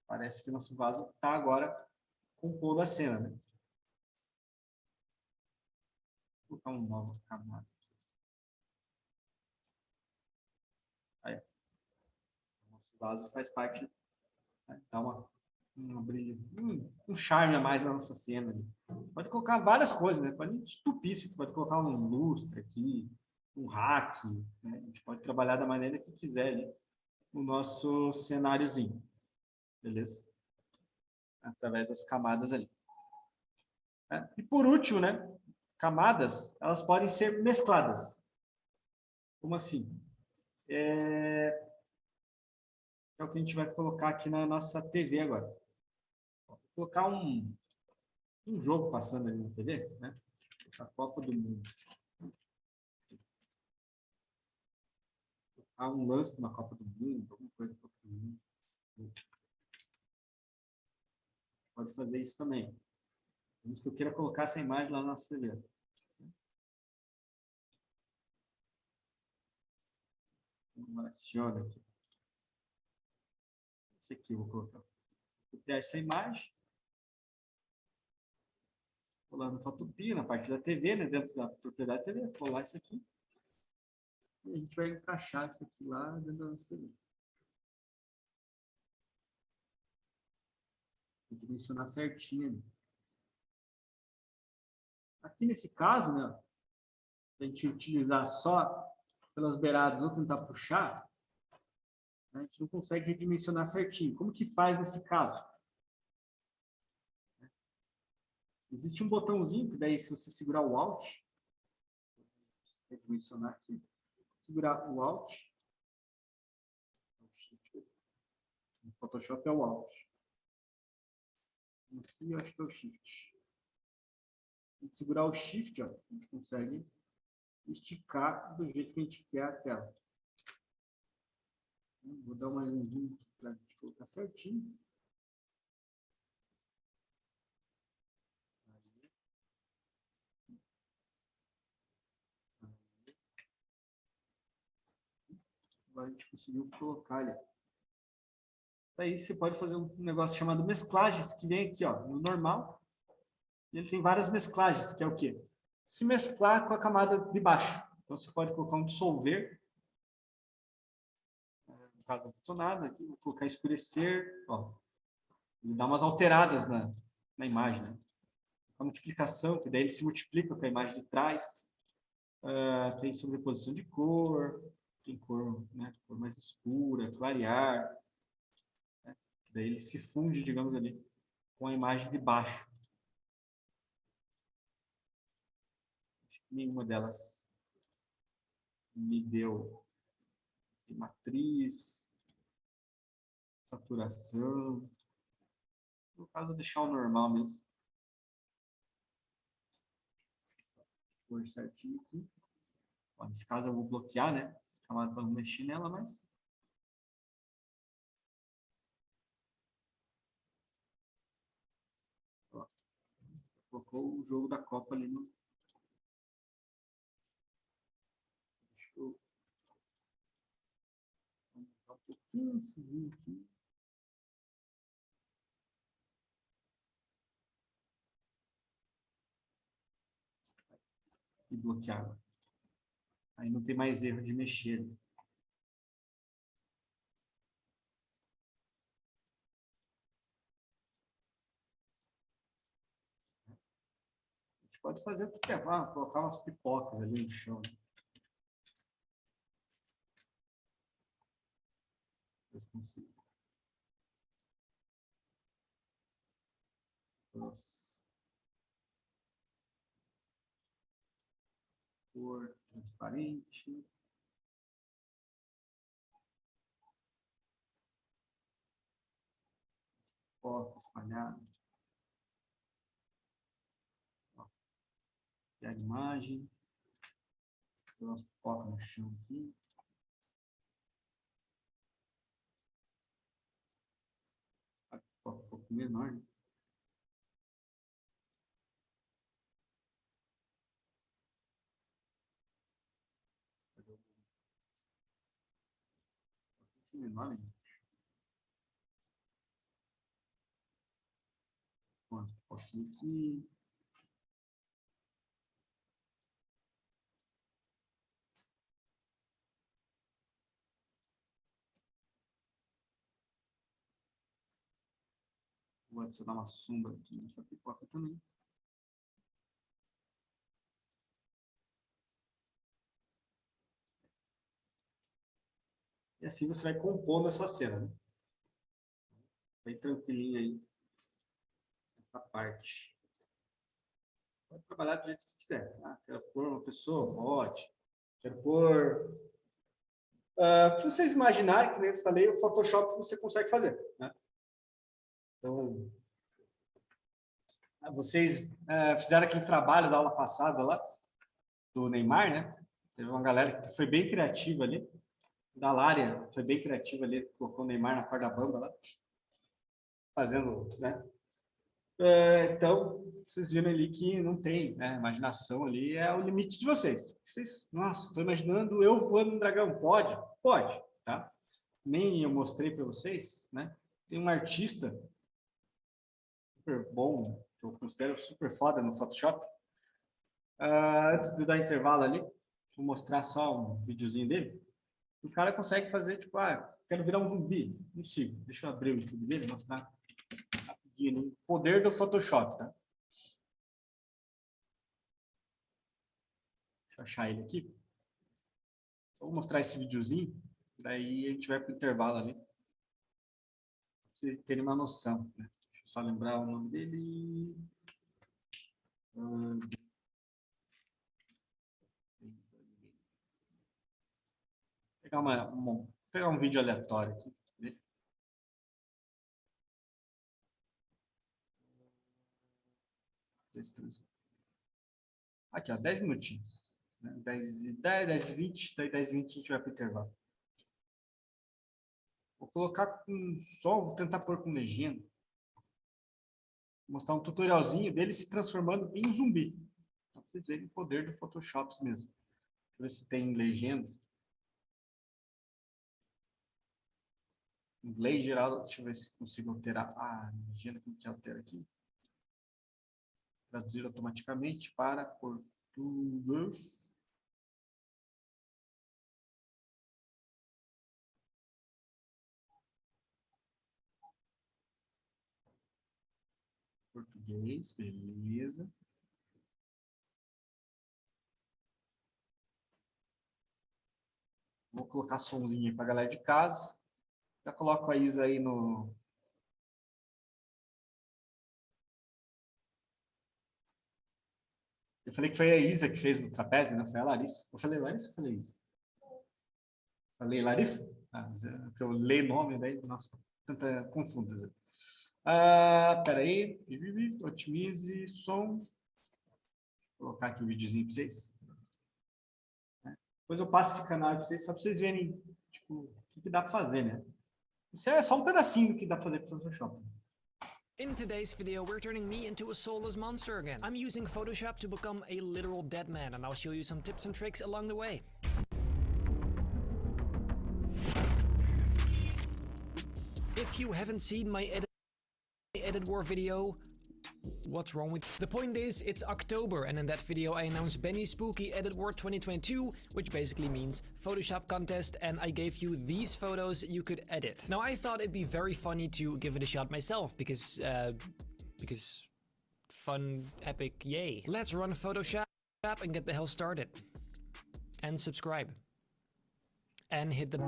Parece que nosso vaso está agora compondo a cena. Né? Vou colocar um novo camada. Aí, o nosso vaso faz parte, né? Dá um brilho, um charme a mais na nossa cena. Ali. Pode colocar várias coisas, né? Pode estupir, você pode colocar um lustre aqui, um rack, né? A gente pode trabalhar da maneira que quiser ali no nosso cenáriozinho, beleza? Através das camadas ali. E por último, né? Camadas, elas podem ser mescladas. Como assim? É o que a gente vai colocar aqui na nossa TV agora. Vou colocar um jogo passando ali na TV, né? A Copa do Mundo. Há um lance na Copa do Mundo, alguma coisa da Copa do Mundo. Pode fazer isso também. Vamos que eu queira colocar essa imagem lá na nossa TV. Seleciona aqui. Esse aqui eu vou colocar. Vou criar essa imagem. Vou lá no Photopea, na parte da TV, né, dentro da propriedade da TV, vou colar isso aqui. E a gente vai encaixar isso aqui lá dentro da nossa TV. Tem que mencionar certinho. Aqui nesse caso, né, a gente utilizar só pelas beiradas ou tentar puxar, né, a gente não consegue redimensionar certinho. Como que faz nesse caso? Existe um botãozinho que daí, se você segurar o Alt, redimensionar aqui, segurar o Alt, no Photoshop é o Alt. Aqui eu acho que é o Shift. segurar o Shift, ó, a gente consegue esticar do jeito que a gente quer a tela. Vou dar uma zoom para a gente colocar certinho. Agora a gente conseguiu colocar ali. Daí você pode fazer um negócio chamado mesclagens, que vem aqui, ó, no normal. E ele tem várias mesclagens, que é o quê? Se mesclar com a camada de baixo. Então você pode colocar um dissolver. No caso não funcionou nada, aqui vou colocar escurecer, ó. Ele dá umas alteradas na imagem, né? A multiplicação, que daí ele se multiplica com a imagem de trás. Tem sobreposição de cor, tem cor, né, cor mais escura, clarear. Né? Daí ele se funde, digamos ali, com a imagem de baixo. Acho que nenhuma delas me deu matriz, saturação. No caso, vou deixar o normal mesmo. Cor certinho aqui. Ó, nesse caso eu vou bloquear, né? Camada para não mexer nela, mas... Ó, colocou o jogo da Copa ali no... Deixa eu... aumentar um pouquinho esse vídeo aqui. E bloquear. Aí não tem mais erro de mexer. A gente pode fazer o que quer, colocar umas pipocas ali no chão. Eu consigo. Nossa. Cor transparente. Foco espalhado. E a imagem. Umas pipocas no chão aqui. A pipoca um pouco menor, né? Menor, né? Uma pipoquinha aqui. Vou adicionar uma sombra aqui nessa pipoca também. E assim você vai compondo a sua cena, né? Bem tranquilinho aí. Essa parte. Pode trabalhar do jeito que quiser. Tá? Quero pôr uma pessoa? Pode. Quero pôr... o que vocês imaginarem, que nem eu falei, o Photoshop você consegue fazer. Né? Então, vocês fizeram aquele trabalho da aula passada lá, do Neymar, né? Teve uma galera que foi bem criativa ali. Da Lária foi bem criativa ali, colocou o Neymar na corda bamba lá, fazendo, né? Então, vocês viram ali que não tem, né? Imaginação ali é o limite de vocês. Vocês, nossa, estou imaginando eu voando no dragão. Pode? Pode, tá? Nem eu mostrei para vocês, né? Tem um artista super bom, que eu considero super foda no Photoshop. Antes de dar intervalo ali, vou mostrar só um videozinho dele. O cara consegue fazer, tipo, quero virar um zumbi. Não consigo. Deixa eu abrir o YouTube dele e mostrar rapidinho o poder do Photoshop, tá? Deixa eu achar ele aqui. Só vou mostrar esse videozinho, daí a gente vai para o intervalo ali. Pra vocês terem uma noção, né? Deixa eu só lembrar o nome dele. Pegar um vídeo aleatório aqui. Aqui, ó, 10 minutinhos. Né? 10 e 10, 10 e 20, daí 10 e 20 a gente vai para o intervalo. Vou colocar com só, vou tentar pôr com legenda. Vou mostrar um tutorialzinho dele se transformando em zumbi. Para vocês verem o poder do Photoshop mesmo. Deixa eu ver se tem legenda. Em inglês geral, deixa eu ver se consigo alterar a legenda, como que altera aqui. Traduzir automaticamente para português. Português, beleza. Vou colocar somzinho aí para a galera de casa. Já coloco a Isa aí no... Eu falei que foi a Isa que fez o trapézio, né? Foi a Larissa. Eu falei Larissa ou falei Isa? Falei Larissa? Ah, porque eu leio nome, daí, nossa, tanta confunda. Peraí. Otimize som. Vou colocar aqui o videozinho para vocês. Depois eu passo esse canal para vocês, só para vocês verem tipo, o que dá para fazer, né? Isso é só um pedacinho do que dá para fazer com o Photoshop. In today's video, we're turning me into a soulless monster again. I'm using Photoshop to become a literal dead man, and I'll show you some tips and tricks along the way. If you haven't seen my Edit War video, what's wrong with... The point is, it's October, and in that video I announced Benny Spooky Edit War 2022, which basically means Photoshop contest, and I gave you these photos you could edit. Now I thought it'd be very funny to give it a shot myself, because fun, epic, yay. Let's run Photoshop and get the hell started. And subscribe. And hit the...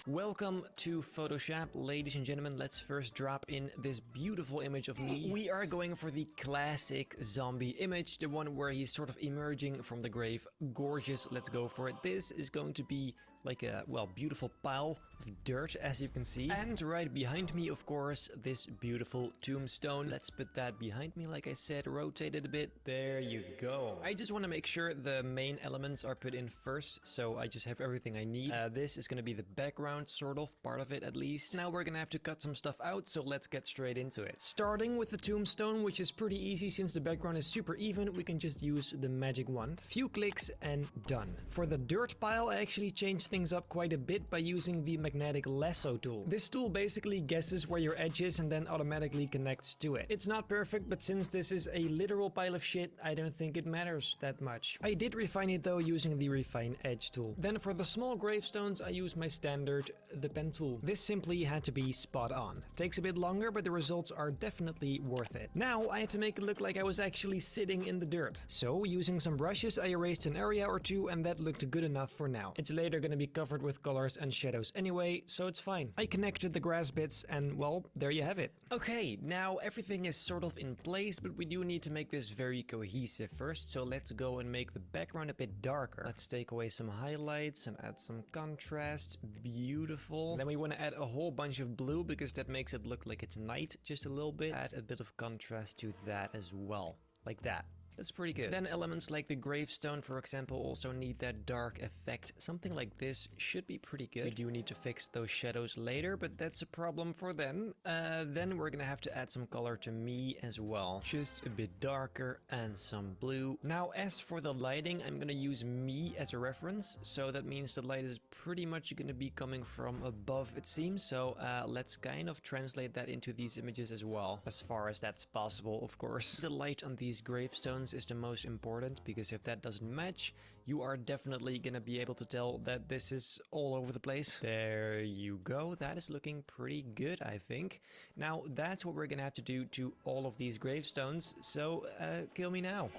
Welcome to Photoshop, ladies and gentlemen. Let's first drop in this beautiful image of me. We are going for the classic zombie image, the one where he's sort of emerging from the grave. Gorgeous, let's go for it. This is going to be like a, well, beautiful pile of dirt, as you can see. And right behind me, of course, this beautiful tombstone. Let's put that behind me, like I said, rotate it a bit. There you go. I just want to make sure the main elements are put in first, so I just have everything I need. This is going to be the background, sort of, part of it at least. Now we're going to have to cut some stuff out, so let's get straight into it. Starting with the tombstone, which is pretty easy since the background is super even, we can just use the magic wand. Few clicks and done. For the dirt pile, I actually changed things up quite a bit by using the magnetic lasso tool. This tool basically guesses where your edge is and then automatically connects to it. It's not perfect, but since this is a literal pile of shit, I don't think it matters that much. I did refine it though using the refine edge tool. Then for the small gravestones, I use my standard, the pen tool. This simply had to be spot on. Takes a bit longer, but the results are definitely worth it. Now I had to make it look like I was actually sitting in the dirt. So using some brushes, I erased an area or two, and that looked good enough for now. It's later gonna be covered with colors and shadows anyway, so it's fine. I connected the grass bits and, well, there you have it. Okay, now everything is sort of in place, but we do need to make this very cohesive first, so let's go and make the background a bit darker. Let's take away some highlights and add some contrast. Beautiful. Then we want to add a whole bunch of blue because that makes it look like it's night just a little bit. Add a bit of contrast to that as well, like that. That's pretty good. Then elements like the gravestone, for example, also need that dark effect. Something like this should be pretty good. We do need to fix those shadows later, but that's a problem for then. Then we're gonna have to add some color to me as well. Just a bit darker and some blue. Now, as for the lighting, I'm gonna use me as a reference. So that means the light is pretty much gonna be coming from above, it seems. So let's kind of translate that into these images as well, as far as that's possible, of course. The light on these gravestones is the most important, because if that doesn't match, you are definitely gonna be able to tell that this is all over the place. There you go. That is looking pretty good, I think. Now that's what we're gonna have to do to all of these gravestones, so kill me now.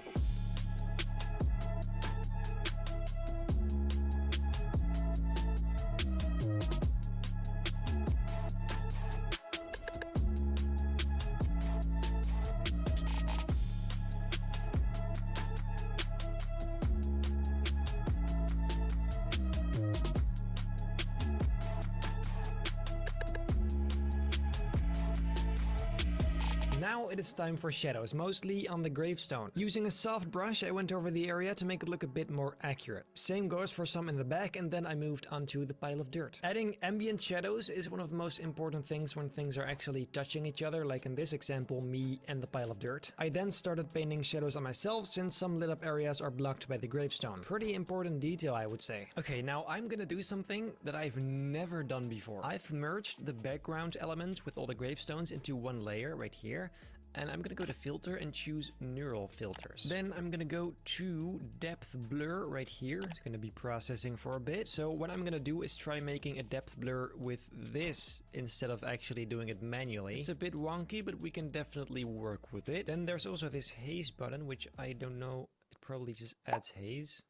Now it is time for shadows, mostly on the gravestone. Using a soft brush, I went over the area to make it look a bit more accurate. Same goes for some in the back, and then I moved onto the pile of dirt. Adding ambient shadows is one of the most important things when things are actually touching each other, like in this example, me and the pile of dirt. I then started painting shadows on myself since some lit up areas are blocked by the gravestone. Pretty important detail, I would say. Okay, now I'm gonna do something that I've never done before. I've merged the background elements with all the gravestones into one layer right here. And I'm gonna go to filter and choose neural filters. Then I'm gonna go to depth blur right here. It's gonna be processing for a bit. So what I'm gonna do is try making a depth blur with this instead of actually doing it manually. It's a bit wonky, but we can definitely work with it. Then there's also this haze button, which I don't know, it probably just adds haze.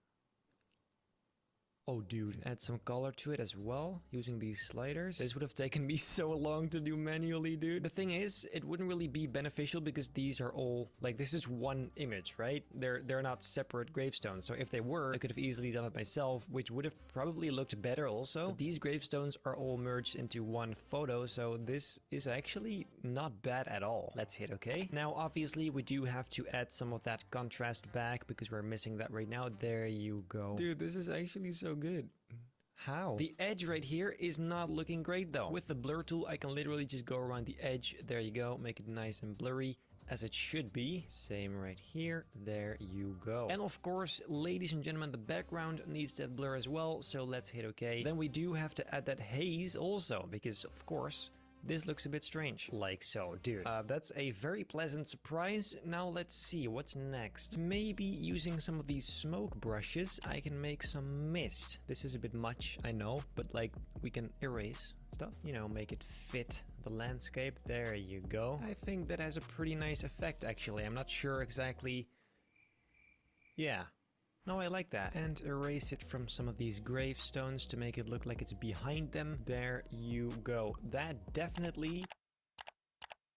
Oh dude, add some color to it as well, using these sliders. This would have taken me so long to do manually, dude. The thing is, it wouldn't really be beneficial because these are all, like, this is one image, right? They're not separate gravestones. So if they were, I could have easily done it myself, which would have probably looked better also. But these gravestones are all merged into one photo, so this is actually not bad at all. Let's hit OK. Now, obviously, we do have to add some of that contrast back because we're missing that right now. There you go. Dude, this is actually so good. How? The edge right here is not looking great though. With the blur tool, I can literally just go around the edge. There you go. Make it nice and blurry as it should be. Same right here. There you go. And of course, ladies and gentlemen, the background needs that blur as well. So let's hit OK. Then we do have to add that haze also because of course, this looks a bit strange. Like so, dude. That's a very pleasant surprise. Now let's see what's next. Maybe using some of these smoke brushes, I can make some mist. This is a bit much, I know, but like we can erase stuff, you know, make it fit the landscape. There you go. I think that has a pretty nice effect actually. I'm not sure exactly. Yeah. No, I like that. And erase it from some of these gravestones to make it look like it's behind them. There you go. That definitely...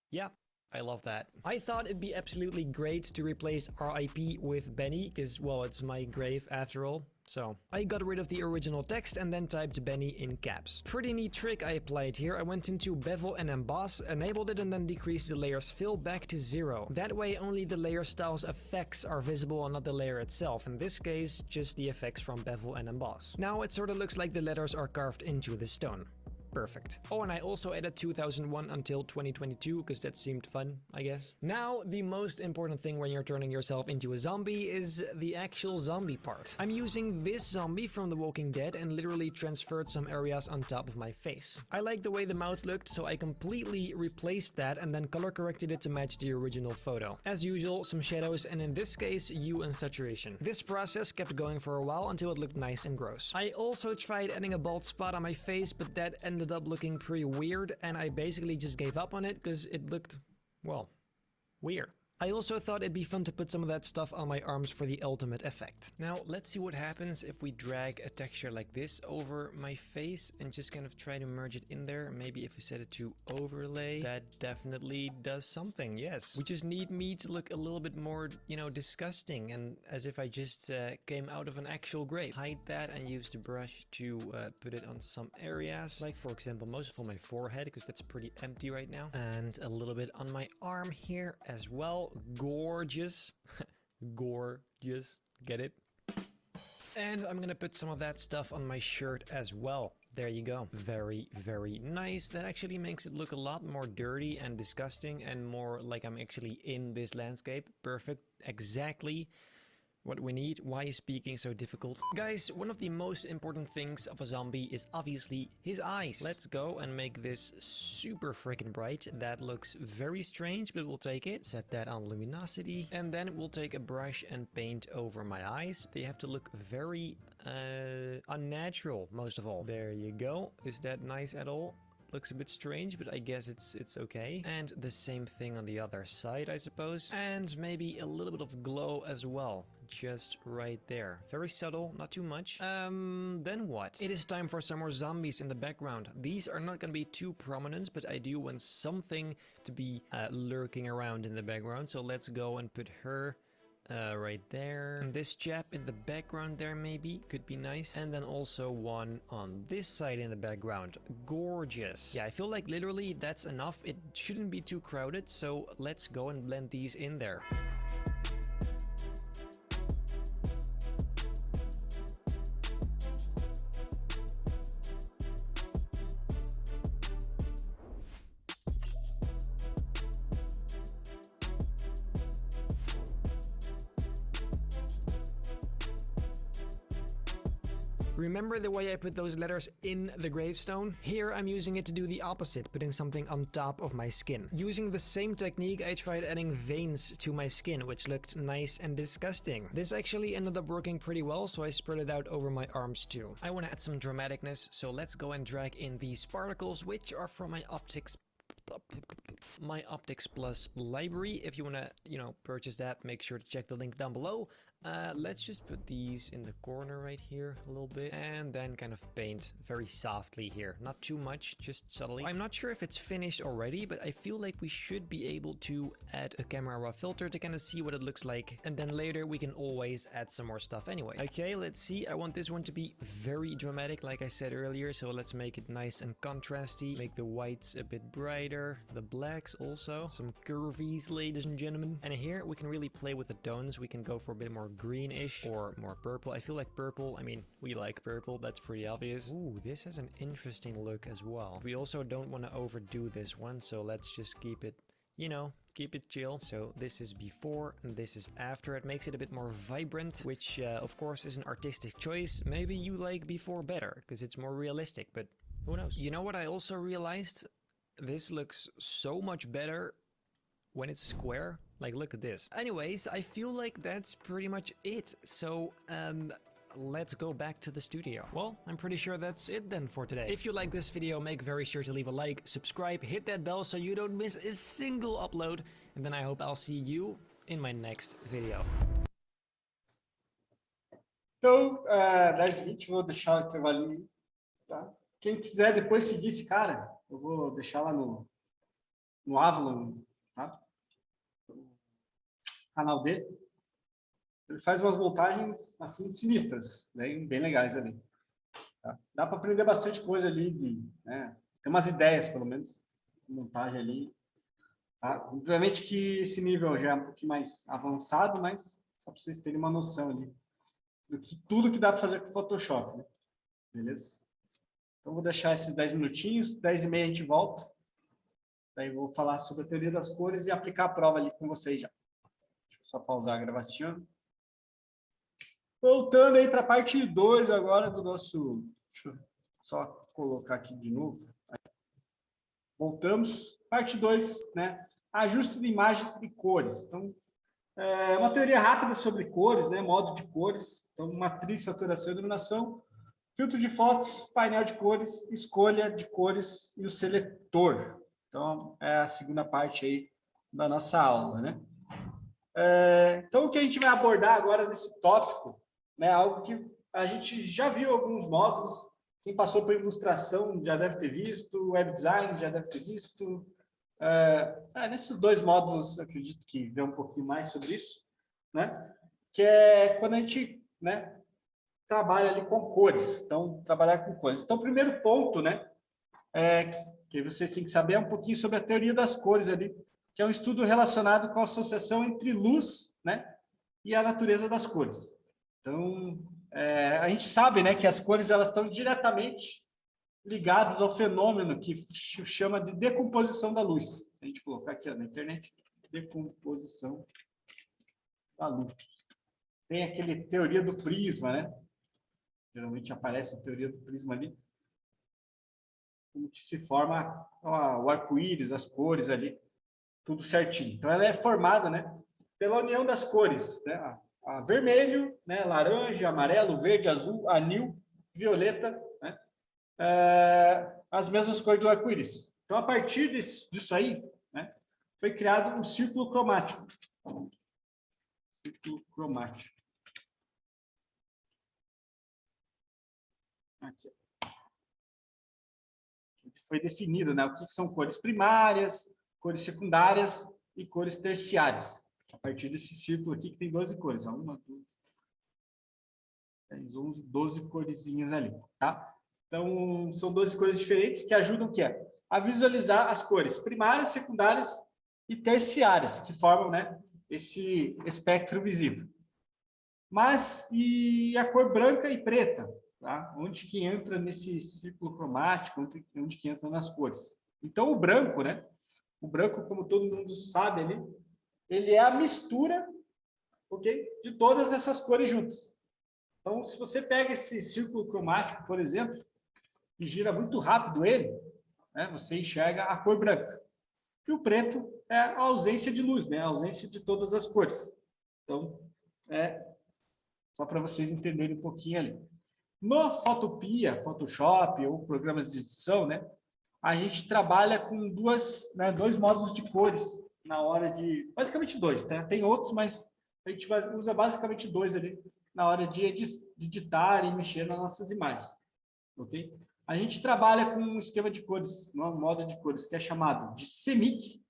Yeah, I love that. I thought it'd be absolutely great to replace RIP with Benny, because, well, it's my grave after all. So I got rid of the original text and then typed Benny in caps. Pretty neat trick I applied here. I went into bevel and emboss, enabled it and then decreased the layer's fill back to 0. That way only the layer style's effects are visible and not the layer itself. In this case, just the effects from bevel and emboss. Now it sort of looks like the letters are carved into the stone. Perfect. Oh, and I also added 2001 until 2022 because that seemed fun, I guess. Now, the most important thing when you're turning yourself into a zombie is the actual zombie part. I'm using this zombie from The Walking Dead and literally transferred some areas on top of my face. I like the way the mouth looked, so I completely replaced that and then color corrected it to match the original photo. As usual, some shadows and in this case, hue and saturation. This process kept going for a while until it looked nice and gross. I also tried adding a bald spot on my face, but that ended up looking pretty weird and I basically just gave up on it because it looked, well, weird. I also thought it'd be fun to put some of that stuff on my arms for the ultimate effect. Now, let's see what happens if we drag a texture like this over my face and just kind of try to merge it in there. Maybe if we set it to overlay, that definitely does something, yes. We just need me to look a little bit more, you know, disgusting and as if I just came out of an actual grave. Hide that and use the brush to put it on some areas. Like, for example, most of all my forehead, because that's pretty empty right now. And a little bit on my arm here as well. Gorgeous. Gorgeous. Get it? And I'm gonna put some of that stuff on my shirt as well. There you go. Very, very nice. That actually makes it look a lot more dirty and disgusting and more like I'm actually in this landscape. Perfect. Exactly what we need. Why is speaking so difficult? Guys, one of the most important things of a zombie is obviously his eyes. Let's go and make this super freaking bright. That looks very strange, but we'll take it. Set that on luminosity. And then we'll take a brush and paint over my eyes. They have to look very unnatural, most of all. There you go. Is that nice at all? Looks a bit strange, but I guess it's okay. And the same thing on the other side, I suppose. And maybe a little bit of glow as well. Just right there. Very subtle, not too much. Then what? It is time for some more zombies in the background. These are not gonna be too prominent, but I do want something to be lurking around in the background. So let's go and put her right there. And this chap in the background there maybe could be nice. And then also one on this side in the background. Gorgeous. Yeah, I feel like literally that's enough. It shouldn't be too crowded, so let's go and blend these in there. Remember the way I put those letters in the gravestone? Here I'm using it to do the opposite, putting something on top of my skin. Using the same technique, I tried adding veins to my skin, which looked nice and disgusting. This actually ended up working pretty well, so I spread it out over my arms too. I want to add some dramaticness, so let's go and drag in these particles, which are from my Optics Plus library. If you want to, purchase that, make sure to check the link down below. Let's just put these in the corner right here a little bit, and then kind of paint very softly here. Not too much, just subtly. I'm not sure if it's finished already, but I feel like we should be able to add a camera raw filter to kind of see what it looks like. And then later we can always add some more stuff anyway. Okay, let's see. I want this one to be very dramatic, like I said earlier. So let's make it nice and contrasty. Make the whites a bit brighter, the blacks also. Some curvies, ladies and gentlemen. And here we can really play with the tones. We can go for a bit more greenish or more purple. I feel like purple, we like purple, that's pretty obvious. Ooh, this has an interesting look as well. We also don't want to overdo this one, so let's just keep it, keep it chill. So this is before and this is after. It makes it a bit more vibrant, which of course is an artistic choice. Maybe you like before better because it's more realistic, but who knows? You know what I also realized? This looks so much better when it's square. Like, look at this. Anyways, I feel like that's pretty much it. So, let's go back to the studio. Well, I'm pretty sure that's it then for today. If you like this video, make very sure to leave a like, subscribe, hit that bell so you don't miss a single upload. And then I hope I'll see you in my next video. Então, 10h20, vou deixar o intervalinho, tá? Quem quiser depois seguir esse cara, eu vou deixar lá no Avalon, tá? Canal dele. Ele faz umas montagens assim sinistras, bem legais ali. Tá? Dá para aprender bastante coisa ali, tem umas ideias, pelo menos, de montagem ali. Tá? Obviamente que esse nível já é um pouquinho mais avançado, mas só para vocês terem uma noção ali do que tudo que dá para fazer com o Photoshop, né? Beleza? Então, vou deixar esses 10 minutinhos, 10h30 a gente volta. Daí vou falar sobre a teoria das cores e aplicar a prova ali com vocês já. Deixa eu só pausar a gravação. Voltando aí para a parte 2 agora do nosso... Deixa eu só colocar aqui de novo. Voltamos. Parte 2, né? Ajuste de imagens e cores. Então, uma teoria rápida sobre cores, né? Modo de cores. Então, matriz, saturação e iluminação. Filtro de fotos, painel de cores, escolha de cores e o seletor. Então, é a segunda parte aí da nossa aula, né? Então, o que a gente vai abordar agora nesse tópico, né? Algo que a gente já viu alguns módulos, quem passou por ilustração já deve ter visto, web design já deve ter visto. Nesses 2 módulos, acredito que vê um pouquinho mais sobre isso, né? Que é quando a gente, né, trabalha ali com cores. Então, trabalhar com cores. Então, o primeiro ponto, né, que vocês têm que saber é um pouquinho sobre a teoria das cores ali, que é um estudo relacionado com a associação entre luz, né, e a natureza das cores. Então, a gente sabe, né, que as cores elas estão diretamente ligadas ao fenômeno que chama de decomposição da luz. Se a gente colocar aqui na internet, decomposição da luz. Tem aquele teoria do prisma, né? Geralmente aparece a teoria do prisma ali. Como que se forma o arco-íris, as cores ali, tudo certinho. Então, ela é formada, né, pela união das cores, né? A vermelho, né, laranja, amarelo, verde, azul, anil, violeta, né? As mesmas cores do arco-íris. Então, a partir disso aí, né, foi criado um círculo cromático. Círculo cromático. Aqui. Foi definido, né, o que são cores primárias, cores secundárias e cores terciárias. A partir desse círculo aqui que tem 12 cores. Ó, 1, 2, 10, 11, 12 coresinhas ali, tá? Então, são 12 cores diferentes que ajudam o quê? A visualizar as cores primárias, secundárias e terciárias, que formam, né, esse espectro visível. Mas, e a cor branca e preta? Tá? Onde que entra nesse círculo cromático, onde que entra nas cores? Então, o branco, né? O branco, como todo mundo sabe ali, ele é a mistura, ok? De todas essas cores juntas. Então, se você pega esse círculo cromático, por exemplo, e gira muito rápido ele, né, você enxerga a cor branca. E o preto é a ausência de luz, né? A ausência de todas as cores. Então, só para vocês entenderem um pouquinho ali. No Photopea, Photoshop ou programas de edição, né, a gente trabalha com dois modos de cores na hora de... Basicamente dois, tá? Tem outros, mas a gente usa basicamente dois ali na hora de editar e mexer nas nossas imagens. Ok? A gente trabalha com um esquema de cores, um modo de cores que é chamado de CMYK,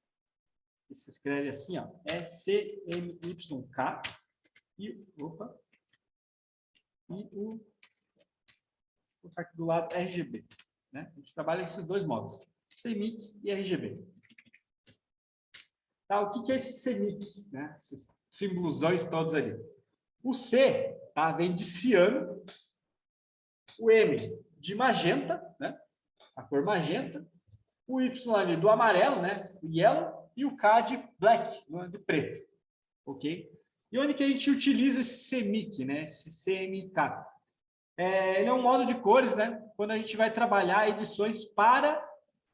que se escreve assim, ó, CMYK, e o aqui do lado RGB, né? A gente trabalha esses dois modos, CMYK e RGB. Tá, o que é esse CMYK, né? Esses símbolosões todos ali. O C, tá, vem de ciano, o M de magenta, né? A cor magenta, o Y ali do amarelo, né? O yellow, e o K de black, de preto, ok? E onde que a gente utiliza esse CMYK, né? Esse CMYK? Ele é um modo de cores, né? Quando a gente vai trabalhar edições para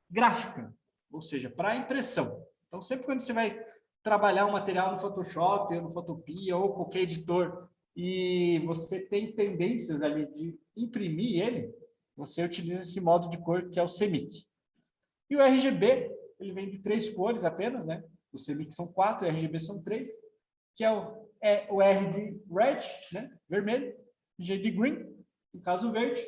gráfica, ou seja, para impressão. Então, sempre quando você vai trabalhar um material no Photoshop, ou no Photopea, ou qualquer editor, e você tem tendências ali de imprimir ele, você utiliza esse modo de cor que é o CMYK. E o RGB, ele vem de 3 cores apenas, né? O CMYK são 4, o RGB são 3, que é o R de red, né? Vermelho, G de green, no caso o verde,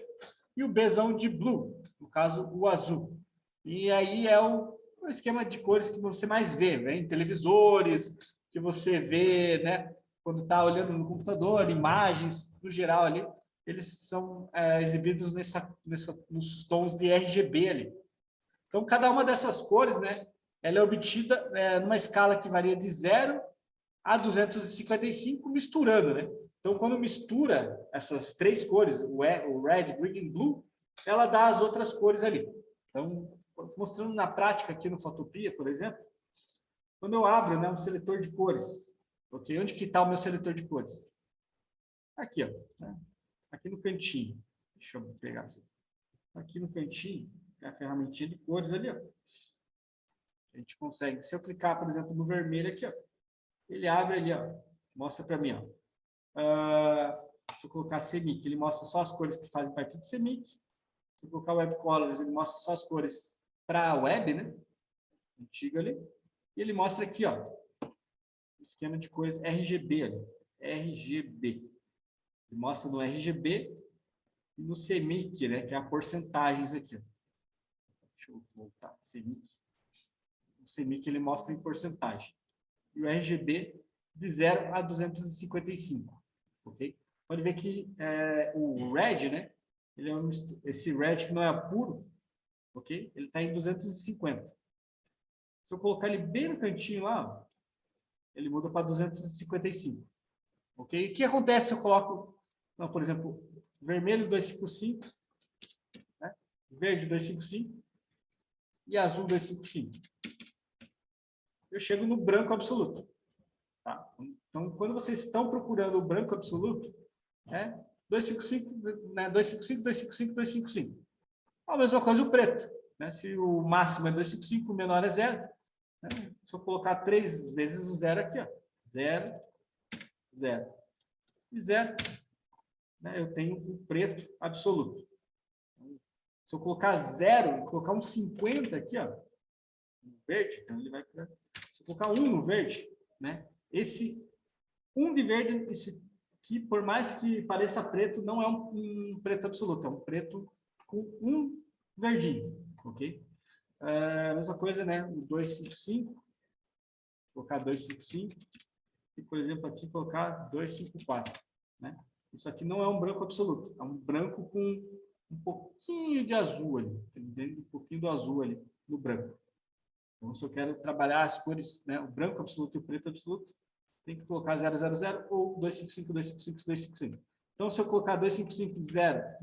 e o Bzão de blue, no caso o azul. E aí é o esquema de cores que você mais vê, né? Em televisores, que você vê, né? Quando está olhando no computador, imagens, no geral ali, eles são exibidos nos tons de RGB ali. Então, cada uma dessas cores, né? Ela é obtida numa escala que varia de 0 a 255, misturando, né? Então, quando mistura essas 3 cores, o red, green e blue, ela dá as outras cores ali. Então, mostrando na prática aqui no Photopea, por exemplo, quando eu abro, né, um seletor de cores, ok? Onde que está o meu seletor de cores? Aqui, ó, né? Aqui no cantinho. Deixa eu pegar para vocês. Aqui no cantinho, é a ferramentinha de cores ali, ó. A gente consegue, se eu clicar, por exemplo, no vermelho aqui, ó, ele abre ali, ó, mostra para mim, ó. Se eu colocar CMYK, ele mostra só as cores que fazem parte do CMYK. Se eu colocar Web Colors, ele mostra só as cores para a web, né? Antigo ali. E ele mostra aqui, ó, o esquema de cores RGB ali. RGB. Ele mostra no RGB e no CMYK, né? Que é a porcentagens aqui, ó. Deixa eu voltar. CMYK. O CMYK ele mostra em porcentagem. E o RGB de 0 a 255. Ok? Pode ver que o red, né? Ele é esse red que não é puro, ok? Ele está em 250. Se eu colocar ele bem no cantinho lá, ó, ele muda para 255. Ok? O que acontece se eu coloco, não, por exemplo, vermelho 255, né? Verde 255 e azul 255? Eu chego no branco absoluto. Tá? Então, quando vocês estão procurando o branco absoluto, 255, né? 255, 255, 255. A mesma coisa o preto. Né? Se o máximo é 255, o menor é 0. Né? Se eu colocar 3 vezes o 0 aqui, ó, 0, 0 e 0, né? Eu tenho o preto absoluto. Se eu colocar 0, colocar um 50 aqui, ó, no verde, então ele vai... Se eu colocar 1 no verde, né? Esse 1 de verde, esse que por mais que pareça preto, não é um preto absoluto, é um preto com um verdinho, ok? A mesma coisa, né? O 255, vou colocar 255, e, por exemplo, aqui colocar 254, né? Isso aqui não é um branco absoluto, é um branco com um pouquinho de azul ali, entendeu? Um pouquinho do azul ali no branco. Então, se eu quero trabalhar as cores, né, o branco absoluto e o preto absoluto, tem que colocar 000 ou 255, 255, 255. Então, se eu colocar 2550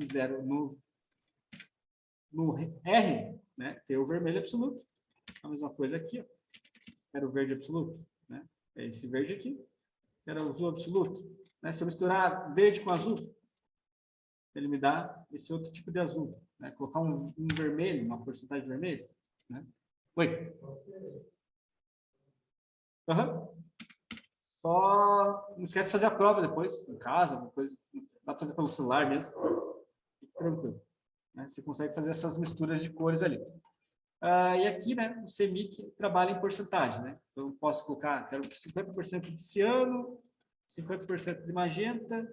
no R, né, tem o vermelho absoluto. A mesma coisa aqui, ó. Quero o verde absoluto, né? É esse verde aqui. Quero o azul absoluto, né? Se eu misturar verde com azul, ele me dá esse outro tipo de azul, né? Colocar um vermelho, uma porcentagem de vermelho, né? Oi. Uhum. Só não esquece de fazer a prova depois, em casa, uma coisa, dá para fazer pelo celular mesmo. Fique tranquilo, né? Você consegue fazer essas misturas de cores ali. E aqui, né, o CMYK trabalha em porcentagem, né? Então, eu posso colocar, quero 50% de ciano, 50% de magenta,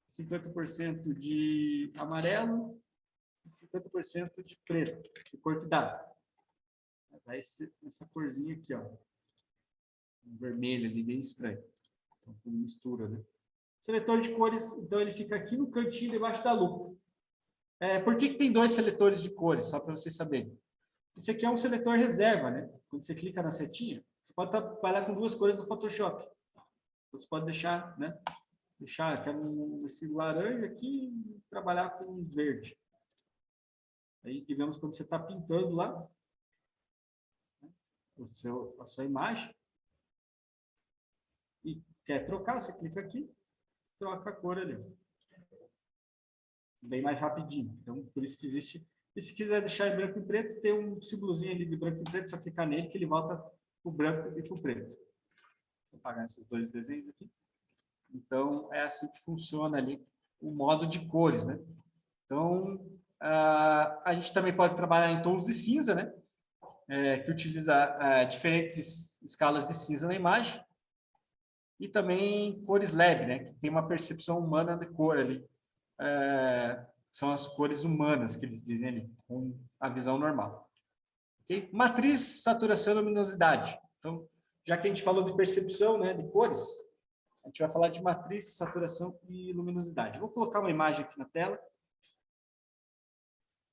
50% de amarelo, 50% de preto, de cor que dá. Dá essa corzinha aqui, ó. Um vermelho ali, bem estranho. Então, mistura, né? Seletor de cores, então, ele fica aqui no cantinho debaixo da lupa. Por que tem dois seletores de cores? Só para vocês saberem. Esse aqui é um seletor reserva, né? Quando você clica na setinha, você pode trabalhar com duas cores no Photoshop. Você pode deixar, né? Deixar esse laranja aqui e trabalhar com verde. Aí, digamos, quando você está pintando lá, né, a sua imagem, e quer trocar, você clica aqui, troca a cor ali. Bem mais rapidinho. Então, por isso que existe. E se quiser deixar em branco e preto, tem um símbolozinho ali de branco e preto, só clicar nele que ele volta para o branco e para o preto. Vou apagar esses dois desenhos aqui. Então, é assim que funciona ali o modo de cores, né? Então, a gente também pode trabalhar em tons de cinza, né? Que utiliza diferentes escalas de cinza na imagem. E também cores lab, né? Que tem uma percepção humana de cor ali. São as cores humanas que eles dizem ali, com a visão normal. Okay? Matriz, saturação e luminosidade. Então, já que a gente falou de percepção, né, de cores, a gente vai falar de matriz, saturação e luminosidade. Vou colocar uma imagem aqui na tela.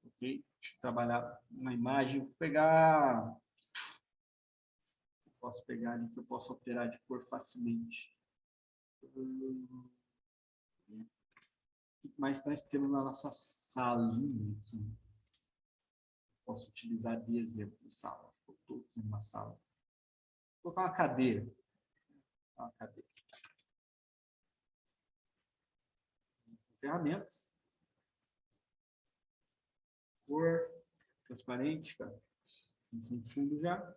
Ok? Deixa eu trabalhar uma imagem. Vou pegar... Posso pegar ali que eu posso alterar de cor facilmente. O que mais nós temos na nossa salinha aqui? Posso utilizar de exemplo de sala. Estou aqui numa sala. Vou colocar uma cadeira. Uma cadeira. Ferramentas. Cor. Transparente. Cara. Sem fundo já.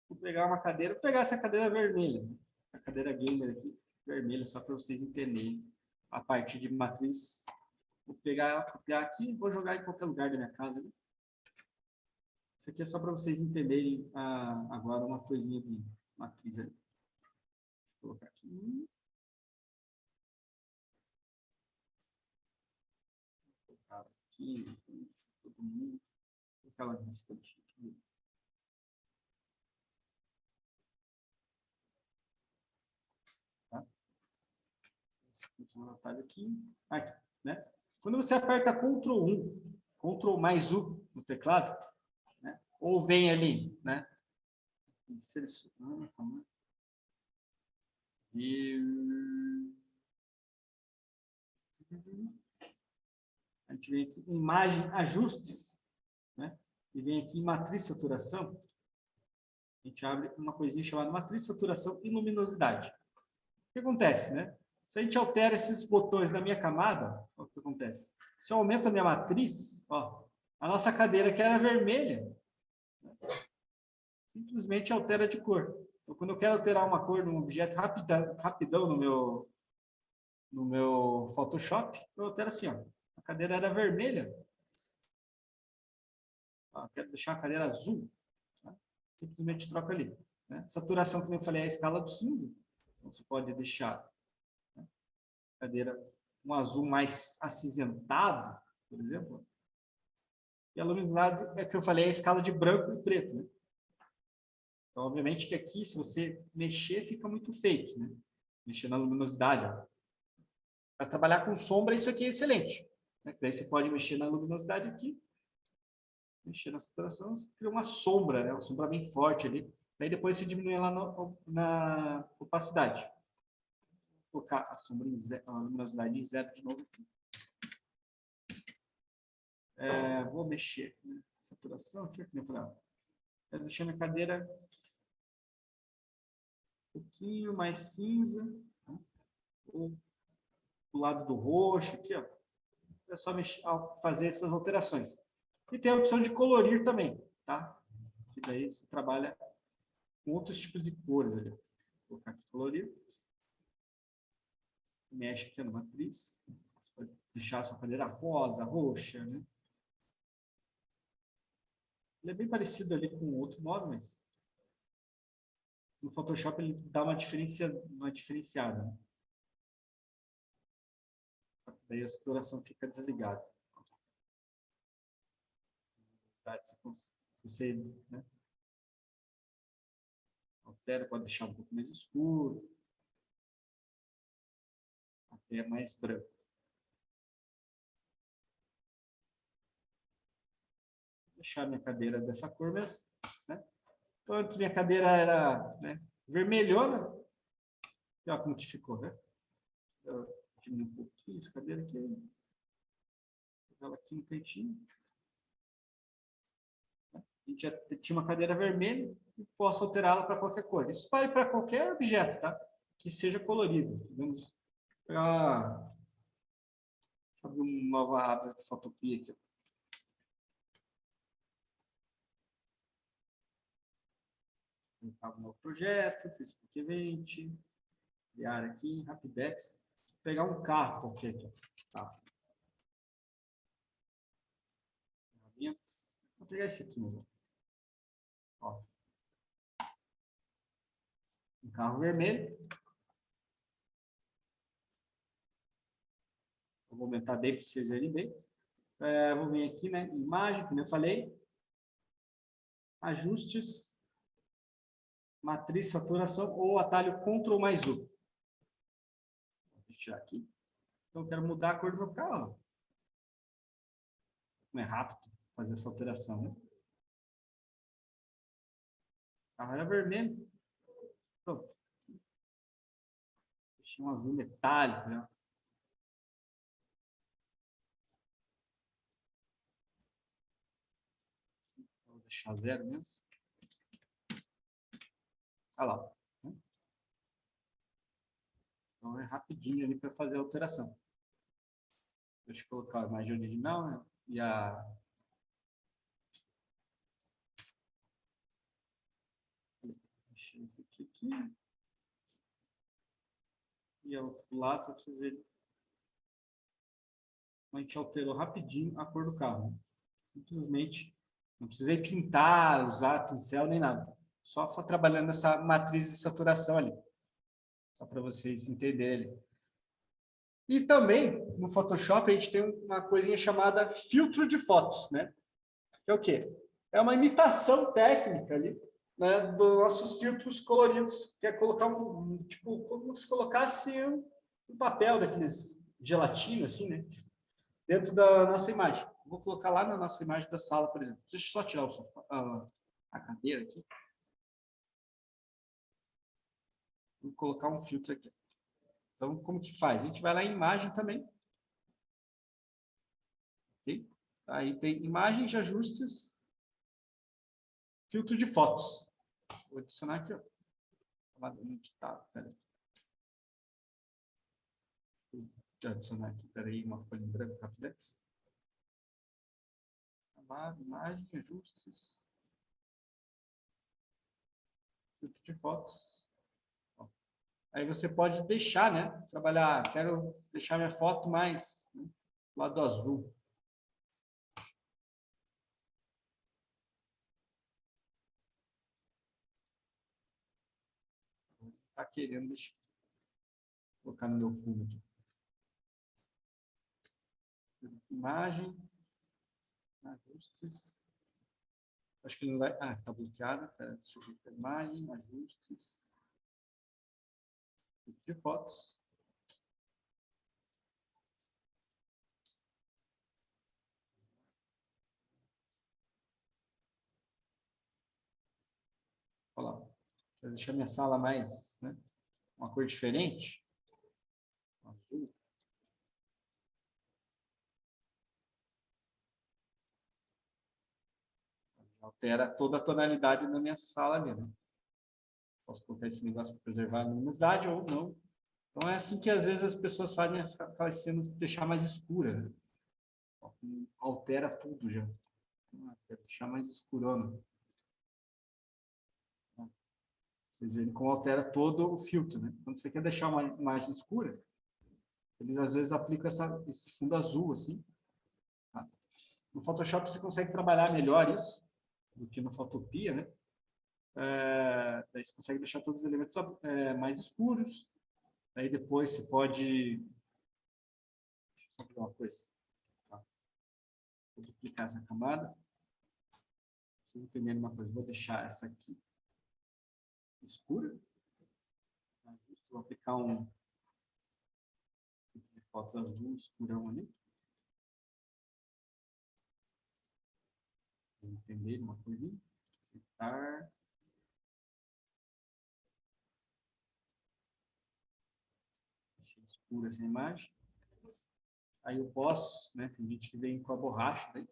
Vou pegar uma cadeira. Vou pegar essa cadeira vermelha. A cadeira gamer aqui. Vermelha, só para vocês entenderem. A parte de matriz. Vou pegar ela, copiar aqui e vou jogar em qualquer lugar da minha casa. Isso aqui é só para vocês entenderem agora uma coisinha de matriz ali. Vou colocar aqui. Vou colocar aqui. Todo mundo. Vou colocar ela nesse cantinho aqui. Tá? Esse atalho aqui. Aqui, né? Quando você aperta Ctrl 1, Ctrl mais U no teclado, né? Ou vem ali, né? Seleciona, e a gente vem aqui em imagem ajustes, né? E vem aqui em matriz saturação. A gente abre uma coisinha chamada matriz saturação e luminosidade. O que acontece, né? Se a gente altera esses botões na minha camada, o que acontece? Se eu aumento a minha matriz, ó, a nossa cadeira que era vermelha, né, simplesmente altera de cor. Então, quando eu quero alterar uma cor num objeto rapidão no meu Photoshop, eu altero assim, ó. A cadeira era vermelha. Ó, quero deixar a cadeira azul. Tá? Simplesmente troca ali. Né? Saturação, como eu falei, é a escala do cinza. Então, você pode deixar, né, a cadeira um azul mais acinzentado, por exemplo. E a luminosidade é que eu falei, é a escala de branco e preto. Né? Então, obviamente que aqui, se você mexer, fica muito fake, né? Mexer na luminosidade. Para trabalhar com sombra, isso aqui é excelente. Né? Daí você pode mexer na luminosidade aqui, mexer na saturação, você cria uma sombra, né? Uma sombra bem forte ali. Daí depois você diminui ela na opacidade. Vou colocar a sombra em zero, a luminosidade em zero de novo aqui. Vou mexer na saturação aqui, como eu falei. Quero deixar minha cadeira um pouquinho mais cinza, né? Ou do lado do roxo aqui, ó. É só mexer, fazer essas alterações. E tem a opção de colorir também, tá? E daí você trabalha com outros tipos de cores. Ali. Vou colocar aqui colorir. Mexe aqui na matriz. Você pode deixar a sua cadeira rosa, roxa, né? Ele é bem parecido ali com o outro modo, mas no Photoshop ele dá uma diferenciada. Né? Daí a saturação fica desligada. Se você, né, altera, pode deixar um pouco mais escuro, até mais branco. Vou deixar minha cadeira dessa cor mesmo. Né? Então, antes minha cadeira era, né, vermelhona. E olha como que ficou, né? Eu diminui um pouquinho essa cadeira aqui. Vou ela aqui no cantinho. A gente já tinha uma cadeira vermelha e posso alterá-la para qualquer cor. Isso vale para qualquer objeto, tá? Que seja colorido. Vamos pegar... abrir uma nova aba de Photopea aqui. Colocar um novo projeto, Facebook Event, criar aqui, Rapidex. Vou pegar um carro qualquer aqui. Tá. Vou pegar esse aqui, meu. Ó. Um carro vermelho. Vou aumentar bem para vocês verem bem. Vou vir aqui, né? Imagem, como eu falei. Ajustes. Matriz, saturação ou atalho Ctrl mais U. Vou deixar aqui. Então, eu quero mudar a cor do meu carro. Não é rápido fazer essa alteração, né? O carro era vermelho. Pronto. Deixei um azul metálico, né? Vou deixar zero mesmo. Olha lá. Então é rapidinho ali para fazer a alteração. Deixa eu colocar a imagem original, né? E deixa esse aqui. E ao outro lado, você precisa ver. A gente alterou rapidinho a cor do carro. Né? Simplesmente, não precisei pintar, usar pincel nem nada. Só trabalhando essa matriz de saturação ali. Só para vocês entenderem. E também, no Photoshop, a gente tem uma coisinha chamada filtro de fotos, né? Que é o quê? É uma imitação técnica ali, né, dos nossos filtros coloridos, que é colocar tipo, como se colocasse um papel daqueles gelatina, assim, né? Dentro da nossa imagem. Vou colocar lá na nossa imagem da sala, por exemplo. Deixa eu só tirar a cadeira aqui. Vou colocar um filtro aqui. Então, como que faz? A gente vai lá em imagem também. Okay? Aí tem imagem de ajustes, filtro de fotos. Vou adicionar aqui, ó. Onde está? Peraí. Vou adicionar aqui, peraí, uma folha em branco, Rapidex. Imagem, ajustes, filtro de fotos. Aí você pode deixar, né? Trabalhar, quero deixar minha foto mais, né, do lado azul. Tá querendo deixar. Vou colocar no meu fundo aqui. Imagem, ajustes, Acho que ele não vai... Ah, está bloqueada. Deixa eu ver a imagem, ajustes. De fotos. Olha lá. Vou deixar minha sala mais, né? Uma cor diferente. Azul. Altera toda a tonalidade da minha sala ali, né? Posso colocar esse negócio para preservar a luminosidade ou não. Então é assim que às vezes as pessoas fazem aquelas cenas de deixar mais escura, né? Altera tudo já. Quer deixar mais escurona. Vocês verem como altera todo o filtro, né? Quando você quer deixar uma imagem escura, eles às vezes aplicam esse fundo azul, assim. Tá? No Photoshop você consegue trabalhar melhor isso do que no Photopea, né? Daí você consegue deixar todos os elementos mais escuros. Aí depois você pode... Deixa eu só ver uma coisa. Tá? Vou duplicar essa camada. Vocês entenderem uma coisa. Vou deixar essa aqui escura. Vou aplicar um de fotos azul escurão ali. Vou entender uma coisinha. Setar. Deixa escura essa imagem. Aí eu posso, né? Tem gente que vem com a borracha, daí.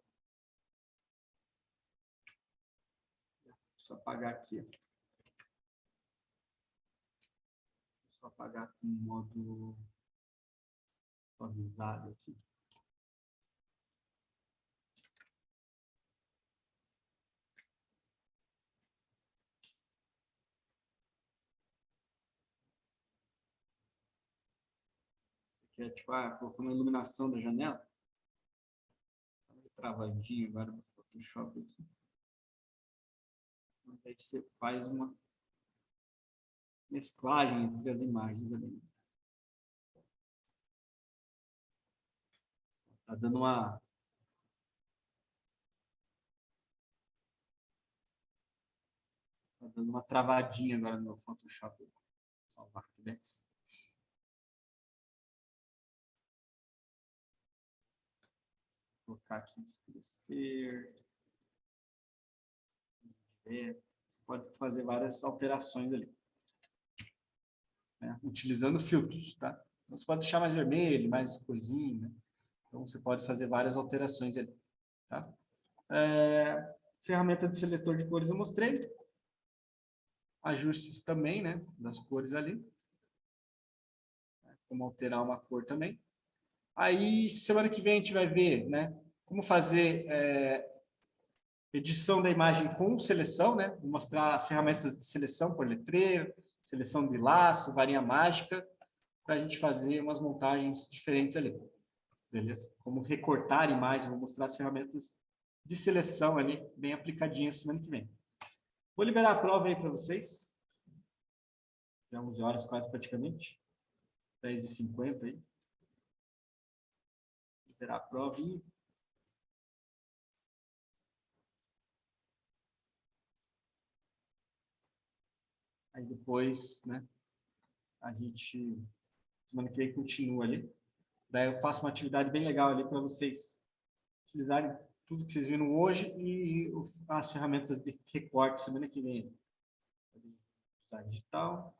Só apagar aqui. Ó. Só apagar com modo suavizado aqui. Isso aqui é tipo, colocando a iluminação da janela. Tá meio travadinho agora no Photoshop aqui. Aí você faz uma mesclagem entre as imagens ali. Tá dando uma... Tá dando uma travadinha agora no Photoshop. Vou salvar aqui dentro. Vou colocar aqui escurecer. Você pode fazer várias alterações ali. Né? Utilizando filtros, tá? Então, você pode deixar mais vermelho, mais coisinha, né? Então, você pode fazer várias alterações ali, tá? Ferramenta de seletor de cores eu mostrei. Ajustes também, né? Das cores ali. Como alterar uma cor também. Aí, semana que vem a gente vai ver, né? Como fazer edição da imagem com seleção, né? Vou mostrar as ferramentas de seleção por letreiro, seleção de laço, varinha mágica, para a gente fazer umas montagens diferentes ali. Beleza? Como recortar imagens, vou mostrar as ferramentas de seleção ali, bem aplicadinhas semana que vem. Vou liberar a prova aí para vocês. Já 11 horas quase praticamente. 10h50 aí. Liberar a prova e... Aí depois, né, a gente, semana que vem, continua ali. Daí eu faço uma atividade bem legal ali para vocês utilizarem tudo que vocês viram hoje e as ferramentas de recorte semana que vem. Tá, digital.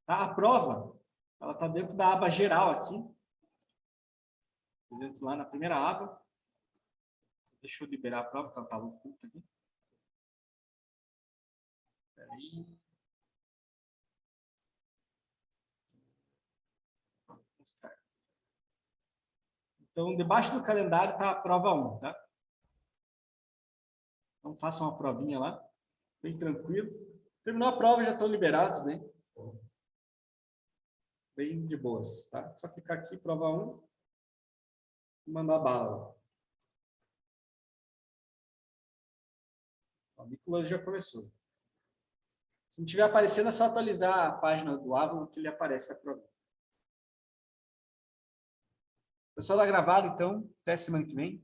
Tá, a prova, ela está dentro da aba geral aqui. Dentro lá na primeira aba. Deixa eu liberar a prova, porque ela estava oculta aqui. Espera aí. Então, debaixo do calendário está a prova 1, tá? Então, façam uma provinha lá, bem tranquilo. Terminou a prova, já estão liberados, né? Bem de boas, tá? Só ficar aqui, prova 1, e mandar bala. O Nicolas já começou. Se não estiver aparecendo, é só atualizar a página do Avon que ele aparece a prova. Pessoal, tá gravado, então. Até semana que vem.